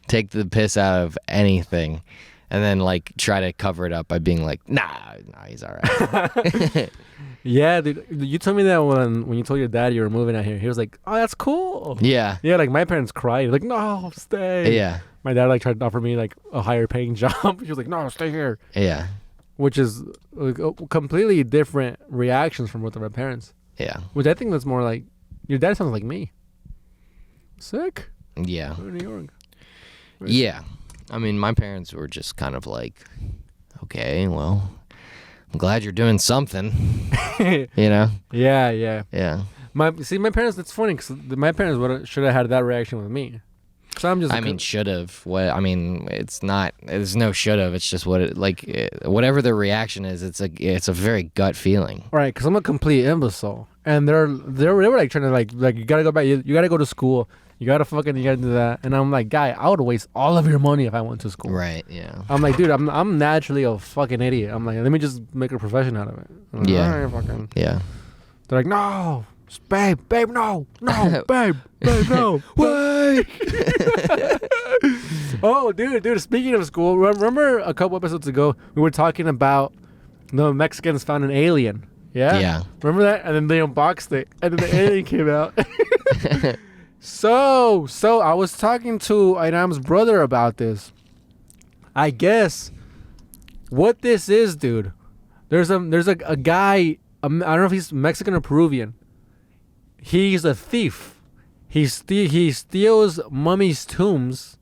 take the piss out of anything and then like try to cover it up by being like, nah, he's all right. Yeah, dude. You told me that when you told your dad you were moving out here. He was like, oh, that's cool. Yeah. Yeah, like my parents cried. Like, no, stay. Yeah. My dad like tried to offer me like a higher paying job. He was like, no, stay here. Yeah. Which is like completely different reactions from both of our parents. Yeah. Which I think that's more like, your dad sounds like me. Sick. Yeah. New York. Right. Yeah. I mean, my parents were just kind of like, okay, well, I'm glad you're doing something. You know? Yeah, yeah. Yeah. My parents, that's funny because my parents should have had that reaction with me. So I'm just. I mean, should have. What? I mean, it's not. There's no should have. It's just what it like. Whatever their reaction is, it's a very gut feeling. Right, because I'm a complete imbecile, and they were like trying to like you gotta go back. You gotta go to school. You gotta do that. And I'm like, guy, I would waste all of your money if I went to school. Right. Yeah. I'm like, dude, I'm naturally a fucking idiot. I'm like, let me just make a profession out of it. I'm like, yeah. All right, fucking. Yeah. They're like, no. Babe, no, babe, no. Wait. Oh, dude, speaking of school, remember a couple episodes ago, we were talking about the Mexicans found an alien. Yeah? Yeah. Remember that? And then they unboxed it, and then the alien came out. So I was talking to Ainam's brother about this. I guess what this is, dude, there's a guy, I don't know if he's Mexican or Peruvian. He's a thief. He steals mummies' tombs.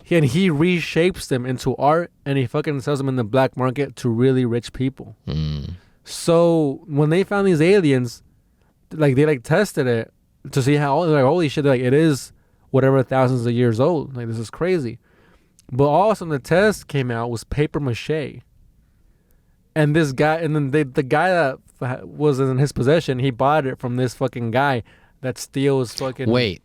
And he reshapes them into art, and he fucking sells them in the black market to really rich people. Mm. So when they found these aliens, like they like tested it to see how like holy shit, like it is whatever thousands of years old. Like this is crazy. But also the test came out was paper mache. And this guy, and then the guy that was in his possession, he bought it from this fucking guy that steals fucking. Wait,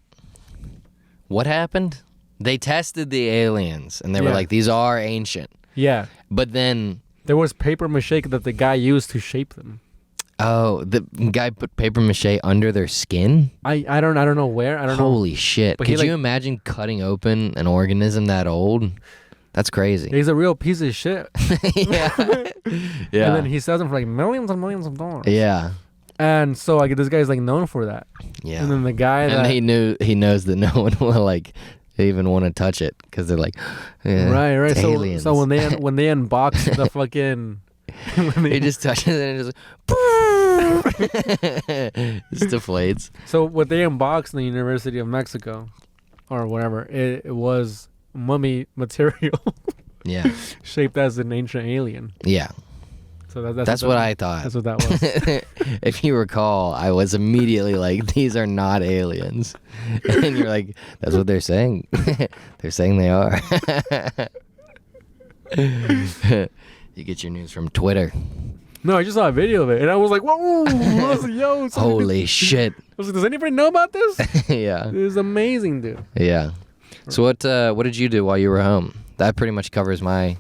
what happened? They tested the aliens, and they were like, "These are ancient." Yeah. But then there was paper mache that the guy used to shape them. Oh, the guy put paper mache under their skin? I don't know where. I don't know. Holy shit! But could you imagine cutting open an organism that old? That's crazy. He's a real piece of shit. Yeah. Yeah. And then he sells them for like millions and millions of dollars. Yeah. And so like this guy's like known for that. Yeah. And then the guy that he knows that no one will like even want to touch it because they're like, yeah, right. Aliens. So when they unbox the fucking, he just touches it and it just deflates. So what they unboxed in the University of Mexico, or whatever, it was mummy material. Yeah. Shaped as an ancient alien. Yeah. So that's what I thought. That's what that was. If you recall, I was immediately like, these are not aliens. And you're like, that's what they're saying. They're saying they are. You get your news from Twitter. No, I just saw a video of it, and I was like, whoa, I was like, yo. Holy shit. I was like, does anybody know about this? Yeah. It was amazing, dude. Yeah. So what did you do while you were home? That pretty much covers my...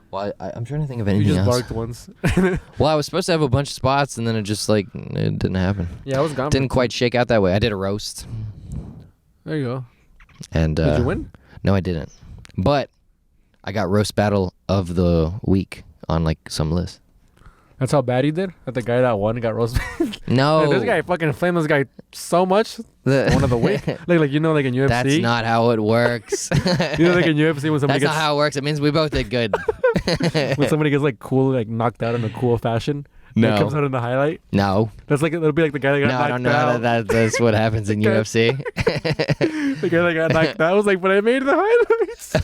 Well, I'm trying to think of anything else. You just barked once. Well, I was supposed to have a bunch of spots, and then it just, like, it didn't happen. Yeah, I was gone. Didn't quite shake out that way. I did a roast. There you go. And did you win? No, I didn't. But I got roast battle of the week on, like, some list. That's how bad he did? That the guy that won got roasted? No. This guy fucking flamed this guy so much. One of the week. Like you know, like in UFC. That's not how it works. You know, like in UFC when somebody That's not how it works. It means we both did good. When somebody gets like cool, like knocked out in a cool fashion. No. That comes out in the highlight. No. That's like it'll be like the guy that got knocked out. No, that's what happens in UFC. The guy that got knocked out was like, but I made the highlights.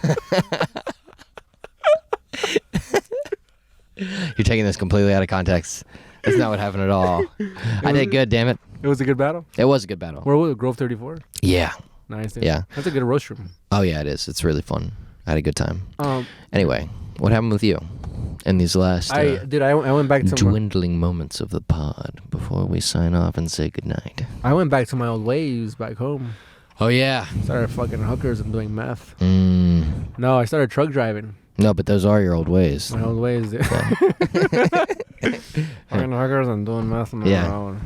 You're taking this completely out of context. That's not what happened at all. I did good, damn it. It was a good battle? It was a good battle. Where was it? Grove 34? Yeah. Nice, dude. Yeah. That's a good roast room. Oh, yeah, it is. It's really fun. I had a good time. Anyway, what happened with you in these last I went back to dwindling moments of the pod before we sign off and say goodnight? I went back to my old ways back home. Oh, yeah. Started fucking hookers and doing meth. No, I started truck driving. No, but those are your old ways. My old ways, dude. Yeah. Fucking hookers and doing meth on my own.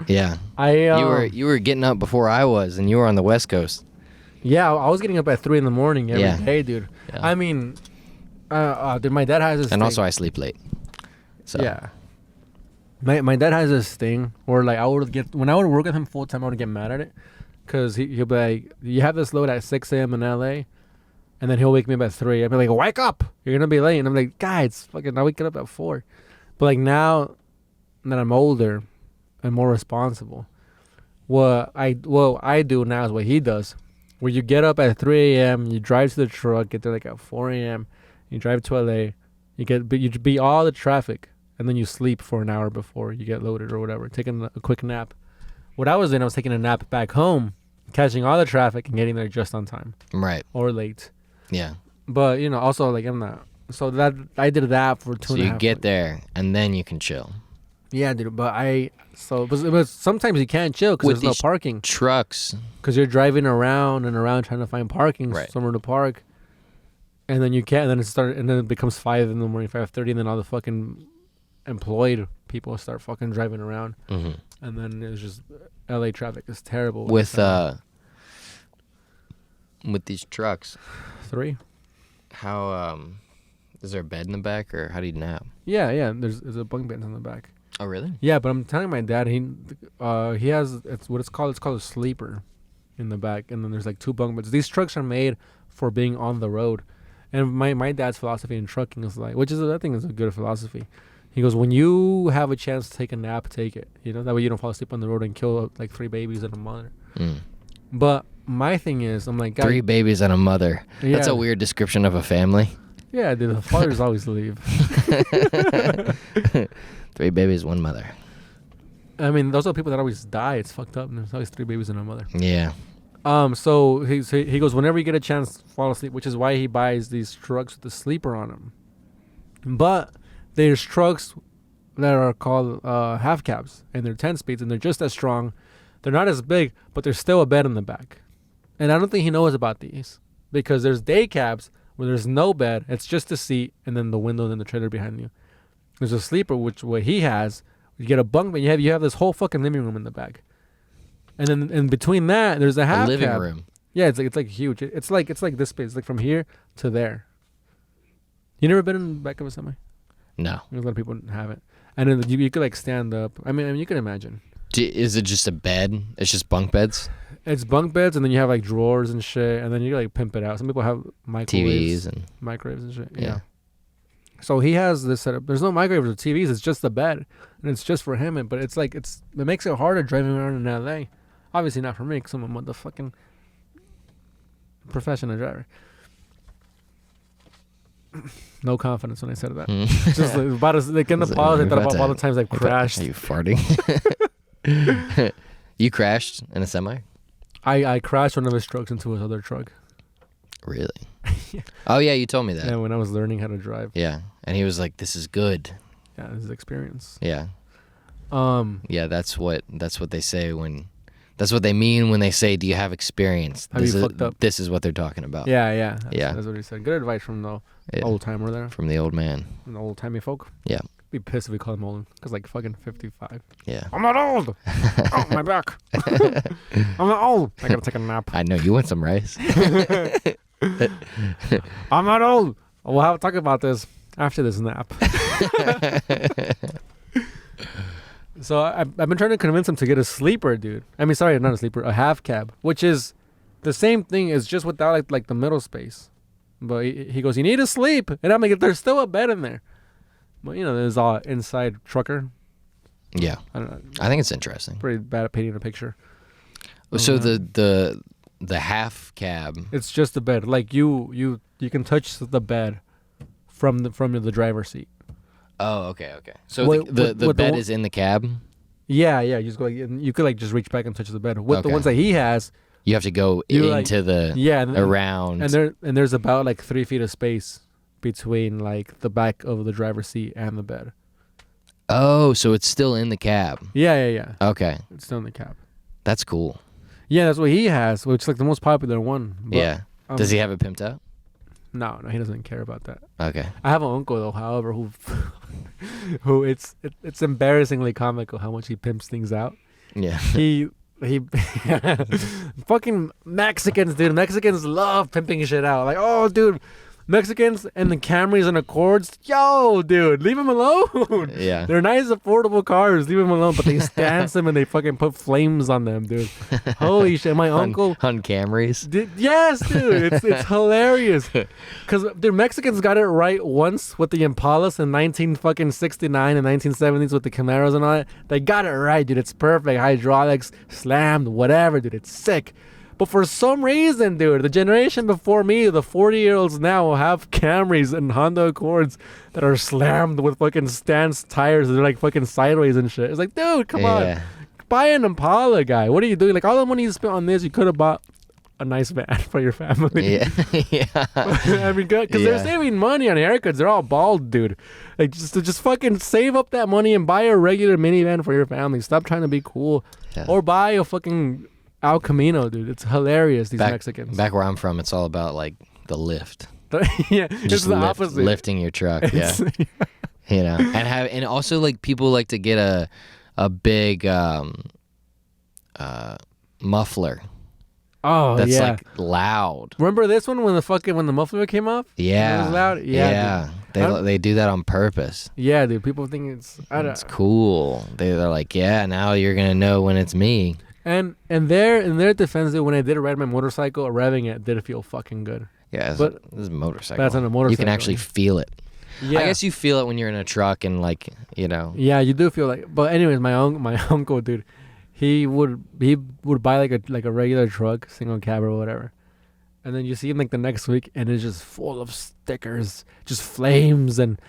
Yeah. You were getting up before I was, and you were on the West Coast. Yeah, I was getting up at 3 a.m. every day, dude. Yeah. I mean, dude, my dad has this and thing. also I sleep late. So. Yeah. My dad has this thing where like when I would work with him full time, I would get mad at it, cause he'll be like, you have this load at 6 a.m. in LA. And then he'll wake me up at 3. I'd be like, wake up! You're gonna be late. And I'm like, guys, fucking, I wake up at 4. But like now that I'm older and more responsible, what I do now is what he does. Where you get up at 3 a.m., you drive to the truck, get there like at 4 a.m., you drive to LA, you beat all the traffic, and then you sleep for an hour before you get loaded or whatever, taking a quick nap. What I was doing, I was taking a nap back home, catching all the traffic and getting there just on time. Right. Or late. Yeah. But, you know, also, like, I'm not. So that I did that for 2.5 months. So you get there, and then you can chill. Yeah, dude. But sometimes you can't chill because there's no parking. Trucks. Because you're driving around and around trying to find parking, somewhere to park. And then you can't. And then it becomes 5 in the morning, 5:30, and then all the fucking employed people start fucking driving around. Mm-hmm. And then it's just LA traffic is terrible. With these trucks. 3. How is there a bed in the back, or how do you nap? Yeah. There's a bunk bed in the back. Oh, really? Yeah, but I'm telling my dad he has it's called a sleeper in the back, and then there's like 2 bunk beds. These trucks are made for being on the road, and my dad's philosophy in trucking is like, I think is a good philosophy. He goes, when you have a chance to take a nap, take it. You know, that way you don't fall asleep on the road and kill like 3 babies and a mother. But my thing is, I'm like, 3 babies and a mother. Yeah. That's a weird description of a family. Yeah, dude, the fathers always leave. 3 babies, 1 mother. I mean, those are people that always die. It's fucked up. And there's always 3 babies and a mother. Yeah. So he goes, whenever you get a chance, fall asleep, which is why he buys these trucks with the sleeper on them. But there's trucks that are called half cabs, and they're 10 speeds, and they're just as strong. They're not as big, but there's still a bed in the back. And I don't think he knows about these, because there's day cabs where there's no bed. It's just a seat and then the window and then the trailer behind you. There's a sleeper, which what he has, you get a bunk bed. You have this whole fucking living room in the back. And then in between that, there's a half living cab. room. Yeah, it's like huge. It's like this space. It's like from here to there. You never been in the back of a semi? No. A lot of people haven't. And then you could like stand up. I mean, you can imagine. Is it just a bed? It's just bunk beds? It's bunk beds, and then you have like drawers and shit, and then you like pimp it out. Some people have microwaves, microwaves and shit. Yeah. So he has this setup. There's no microwaves or TVs. It's just the bed, and it's just for him. But it's like it makes it harder driving around in LA. Obviously not for me, because I'm a motherfucking professional driver. No confidence when I said that. Just like, about as like in the pause, I thought about all the times I've crashed. Are you farting? You crashed in a semi? I crashed one of his trucks into his other truck. Really? Yeah. Oh yeah, you told me that. Yeah, when I was learning how to drive. Yeah, and he was like, "This is good." Yeah, this is experience. Yeah. Yeah, that's what they say when. That's what they mean when they say, "Do you have experience?" This is what they're talking about. Yeah. Yeah. That's what he said. Good advice from the old timer there. From the old man. From the old timey folk. Yeah. Be pissed if we call him old, because like fucking 55. Yeah. I'm not old. Oh, my back. I'm not old. I gotta take a nap. I know, you want some rice. I'm not old. We'll talk about this after this nap. So I've been trying to convince him to get a sleeper, dude. I mean, sorry, not a sleeper, a half cab, which is the same thing as just without like the middle space. But he goes, you need to sleep, and I'm like, there's still a bed in there. But you know, there's all inside trucker. Yeah, I don't know. I think it's interesting. Pretty bad at painting a picture. So the half cab. It's just the bed. Like you can touch the bed from the driver's seat. Oh, okay. So the bed is in the cab. Yeah. You just go. You could like just reach back and touch the bed. With the ones that he has, you have to go into around. And there's about like 3 feet of space between like the back of the driver's seat and the bed. Oh, so it's still in the cab. Yeah. Okay. It's still in the cab. That's cool. Yeah, that's what he has, which is like the most popular one. But, yeah. Does he have it pimped out? No, he doesn't care about that. Okay. I have an uncle though, however, who it's embarrassingly comical how much he pimps things out. Yeah. He fucking Mexicans, dude. Mexicans love pimping shit out. Like, oh, dude, Mexicans and the Camrys and Accords, yo, dude, leave them alone. Yeah. They're nice, affordable cars. Leave them alone. But they stance them and they fucking put flames on them, dude. Holy shit. My uncle. On Camrys? Yes, dude. It's hilarious. Because the Mexicans got it right once with the Impalas in 1969 and 1970s with the Camaros and all that. They got it right, dude. It's perfect. Hydraulics, slammed, whatever, dude. It's sick. But for some reason, dude, the generation before me, the 40-year-olds now have Camrys and Honda Accords that are slammed with fucking stance tires. They're like fucking sideways and shit. It's like, dude, come on. Buy an Impala, guy. What are you doing? Like, all the money you spent on this, you could have bought a nice van for your family. Yeah. I mean, because they're saving money on haircuts. They're all bald, dude. Like, just fucking save up that money and buy a regular minivan for your family. Stop trying to be cool. Yeah. Or buy a fucking El Camino, dude. It's hilarious, these Mexicans. Back where I'm from, it's all about, like, the lift. Yeah, just the opposite. Lifting your truck, yeah. You know, and also, like, people like to get a big muffler. Oh, that's like loud. Remember this one when the muffler came off? Yeah. It was loud? Yeah. They do that on purpose. Yeah, dude. People think it's cool. They're like, yeah, now you're going to know when it's me. And in their defense, dude, when I did ride my motorcycle, revving it did feel fucking good. Yeah, this is a motorcycle. That's on a motorcycle. You can actually feel it. Yeah. I guess you feel it when you're in a truck and, like, you know. Yeah, you do feel like. But anyways, my uncle, dude, he would buy like a regular truck, single cab or whatever, and then you see him like the next week, and it's just full of stickers, just flames and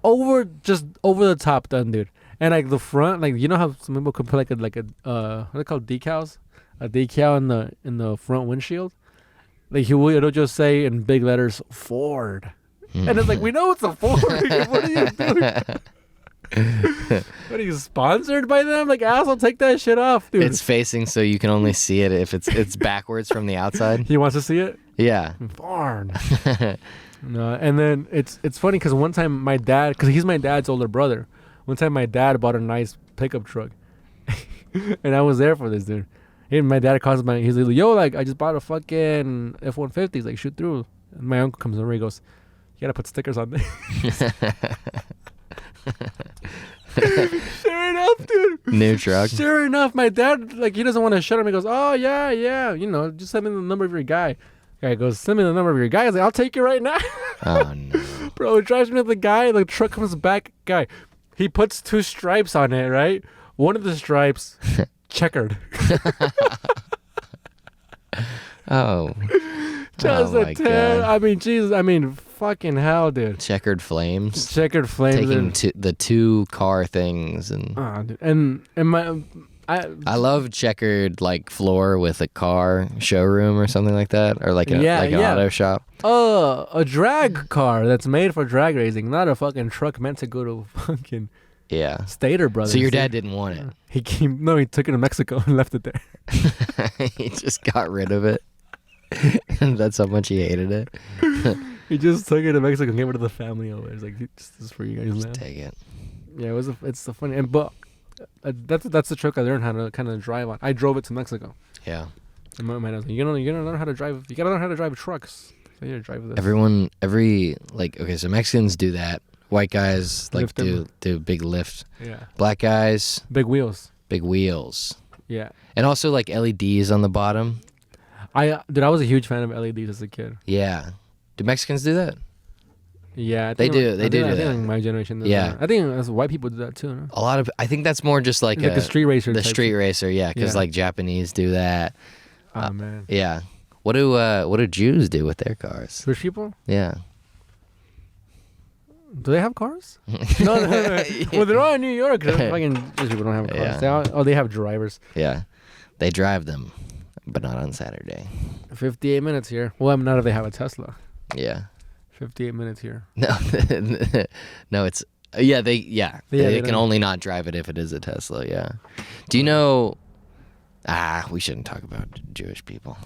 over the top done, dude. And like the front, like you know how some people could put like a what are they called, decals? A decal in the front windshield. Like it'll just say in big letters Ford, and it's like we know it's a Ford. What are you doing? What are you, sponsored by them? Like, asshole, take that shit off, dude. It's facing so you can only see it if it's backwards from the outside. He wants to see it. Yeah. Ford. No, and then it's funny because one time my dad, because he's my dad's older brother. One time my dad bought a nice pickup truck, and I was there for this, dude. And my dad calls me. He's like, "Yo, like I just bought a fucking F-150. He's like, shoot through." And my uncle comes over. He goes, "You gotta put stickers on there." Sure enough, dude. New truck. Sure enough, my dad, like, he doesn't want to shut him. He goes, "Oh yeah, you know, just send me the number of your guy." Guy goes, "Send me the number of your guy." I was like, "I'll take you right now." Oh no. Bro, it drives me to the guy. The truck comes back. Guy, he puts 2 stripes on it, right? One of the stripes, checkered. Oh. Just Oh a my 10. God. I mean, Jesus. I mean, fucking hell, dude. Checkered flames. Checkered flames. Taking the 2 car things and. Oh, dude. And my, I love checkered like floor with a car showroom or something like that, or like an auto shop. A drag car that's made for drag racing, not a fucking truck meant to go to fucking Stater Brothers. So your dad didn't want it. He took it to Mexico and left it there. He just got rid of it. And that's how much he hated it. He just took it to Mexico and gave it to the family over. It's like, this is for you guys now. Just take it. Yeah, it's so funny. But that's the truck I learned how to kind of drive on. I drove it to Mexico. Yeah. And my dad was like, you're gonna learn how to drive. You gotta learn how to drive trucks. So you gotta drive this. So Mexicans do that. White guys like do big lift. Yeah. Black guys, big wheels. big wheels. Yeah. And also like LEDs on the bottom. I was a huge fan of LEDs as a kid. Yeah. Do Mexicans do that? Yeah, They do I think that. my generation does Yeah. that. I think that's white people do that too. No? I think that's more just like a street racer. The type street shit. racer, yeah, because like Japanese do that. Oh man. Yeah. What do Jews do with their cars? Rich people? Yeah. Do they have cars? No. Well, they're all in New York. Fucking rich people don't have cars. Yeah. They have drivers. Yeah. They drive them, but not on Saturday. 58 minutes here. Well, not if they have a Tesla. Yeah. 58 minutes here. No. No, it's they they can only not drive it if it is a Tesla, yeah. Do you know we shouldn't talk about Jewish people.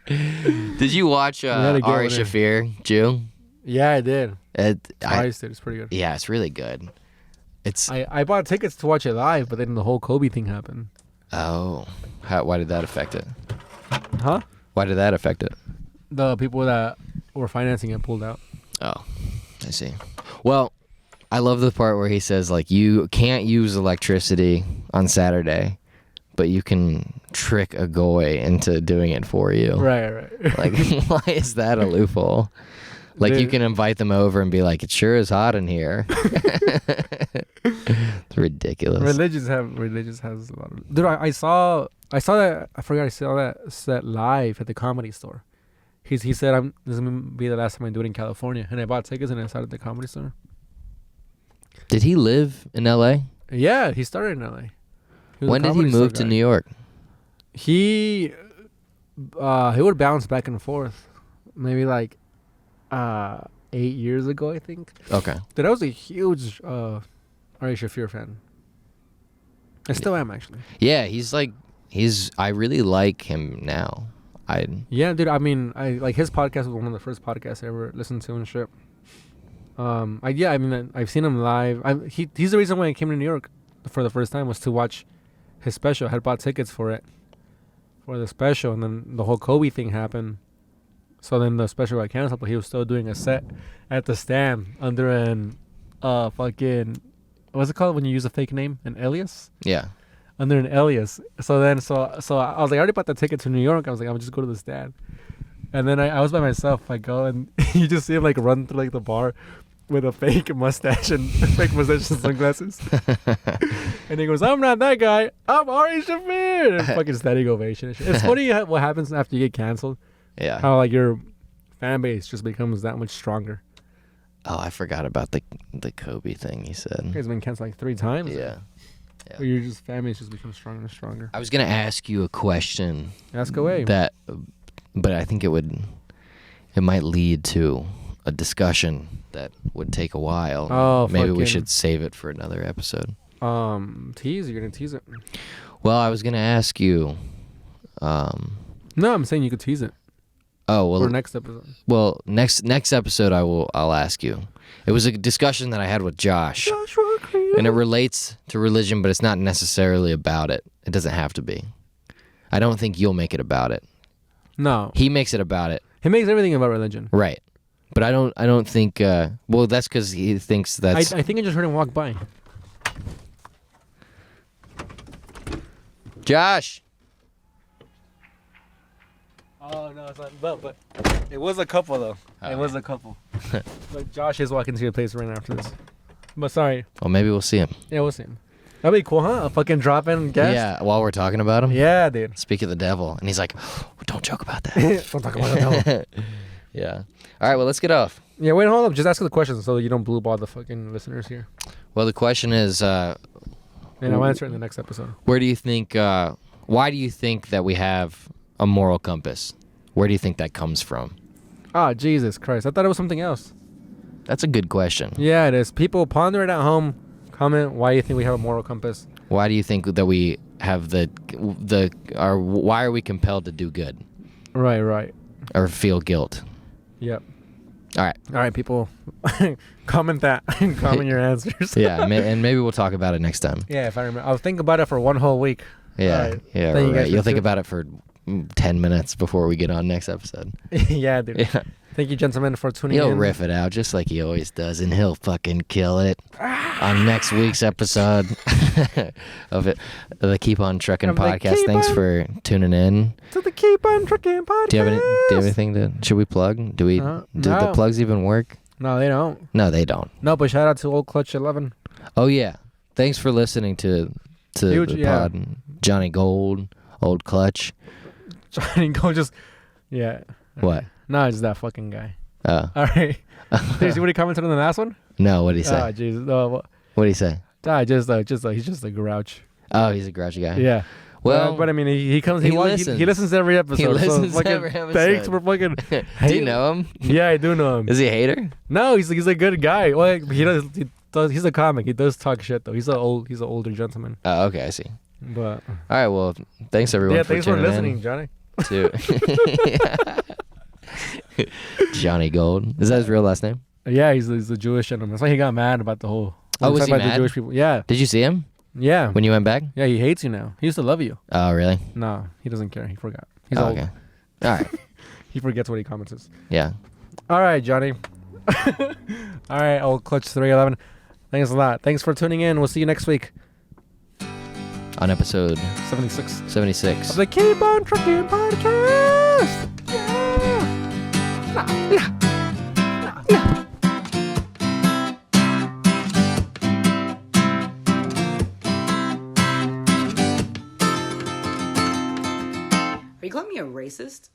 Did you watch Ari Shaffir, Jew? Yeah, I did. It's pretty good. Yeah, it's really good. I bought tickets to watch it live, but then the whole Kobe thing happened. Oh. Why did that affect it? Huh? Why did that affect it? The people that were financing it pulled out. Oh, I see. Well, I love the part where he says, like, you can't use electricity on Saturday, but you can trick a goy into doing it for you. Right. Like, why is that a loophole? Like, you can invite them over and be like, it sure is hot in here. It's ridiculous. Religious has a lot of... Dude, I saw that... I forgot I saw that set live at the Comedy Store. He said, this is going to be the last time I do it in California. And I bought tickets and I saw it at the Comedy Store. Did he live in L.A.? Yeah, he started in L.A. When did he move to New York? He would bounce back and forth. Maybe like 8 years ago, I think. Okay. Dude, I was a huge Ari Shaffir fan. I still am, actually. Yeah, I really like him now. Yeah, dude, I mean, his podcast was one of the first podcasts I ever listened to and shit. I've seen him live. He's the reason why I came to New York for the first time was to watch his special. I had bought tickets for the special, and then the whole Kobe thing happened. So then the special got canceled, but he was still doing a set at the Stand under an fucking, what's it called when you use a fake name? An alias? Yeah. Under an alias. So I was like, I already bought the ticket to New York. I was like, I'll just go to the Stand. And then I was by myself. I go and you just see him like run through like the bar with a fake mustache and sunglasses. And he goes, I'm not that guy. I'm Ari Shaffir. And fucking standing ovation and shit. It's funny what happens after you get canceled. Yeah. How like your fan base just becomes that much stronger. Oh, I forgot about the Kobe thing he said. He's been canceled like 3 times. Yeah. But your just family's just become stronger and stronger. I was gonna ask you a question. Ask away. But I think it might lead to a discussion that would take a while. Oh, maybe we should save it for another episode. Tease? You're gonna tease it? Well, I was gonna ask you. No, I'm saying you could tease it. Oh well. For next episode. Well, next episode I'll ask you. It was a discussion that I had with Josh, and it relates to religion, but it's not necessarily about it. It doesn't have to be. I don't think you'll make it about it. No. He makes it about it. He makes everything about religion. Right. But I don't think. Well, that's because he thinks that's. I think I just heard him walk by. Josh. Oh no, it's not. But it was a couple though. It was a couple. But Josh is walking to your place right after this. But sorry. Well, maybe we'll see him. Yeah, we'll see him. That'd be cool, huh? A fucking drop-in guest. Yeah, while we're talking about him. Yeah, dude. Speak of the devil, and he's like, oh, "Don't joke about that." Don't talk about the devil. Yeah. All right. Well, let's get off. Yeah. Wait, hold up. Just ask the questions so you don't blue ball the fucking listeners here. Well, the question is. And I'll answer it in the next episode. Where do you think? Why do you think that we have a moral compass? Where do you think that comes from? Ah, Jesus Christ! I thought it was something else. That's a good question. Yeah, it is. People ponder it at home. Comment why you think we have a moral compass. Why do you think that we have why are we compelled to do good? Right. Or feel guilt? Yep. All right, people. Comment that. Comment your answers. Yeah, and maybe we'll talk about it next time. Yeah, if I remember. I'll think about it for 1 whole week. Yeah, right. yeah, right. You'll think about it for 10 minutes before we get on next episode. Yeah, dude. Yeah. Thank you, gentlemen, for tuning in. He'll riff it out just like he always does, and he'll fucking kill it on next week's episode of the Keep On Trucking podcast. Thanks for tuning in. To the Keep On Trucking podcast. Do you have anything to? Should we plug? Do the plugs even work? No, they don't. No, they don't. No, but shout out to Old Clutch 11. Oh yeah, thanks for listening to the pod. Johnny Gold, Old Clutch. Johnny Gold, just What? No, it's that fucking guy. Oh. All right. Did you see what he commented on the last one? No, what did he say? Oh, Jesus. What did he say? He's just a grouch. Oh, he's a grouchy guy. Yeah. Well, but I mean, he listens to every episode. He listens to every episode. Thanks for fucking. Do you know him? Yeah, I do know him. Is he a hater? No, he's a good guy. Well, he's a comic. He does talk shit though. He's an older gentleman. Oh, okay, I see. But all right, well, thanks everyone. Thanks for listening, Johnny. Johnny Gold. Is that his real last name? Yeah, he's a Jewish gentleman. That's why he got mad about the whole. Was he mad? The Jewish people. Yeah. Did you see him? Yeah. When you went back? Yeah, he hates you now. He used to love you. Oh, really? No, he doesn't care. He forgot. He's old. Okay. All right. He forgets what he comments. Yeah. All right, Johnny. All right, Old Clutch 311. Thanks a lot. Thanks for tuning in. We'll see you next week. On episode 76. 76. Of the Keep On Trucking podcast. Are you calling me a racist?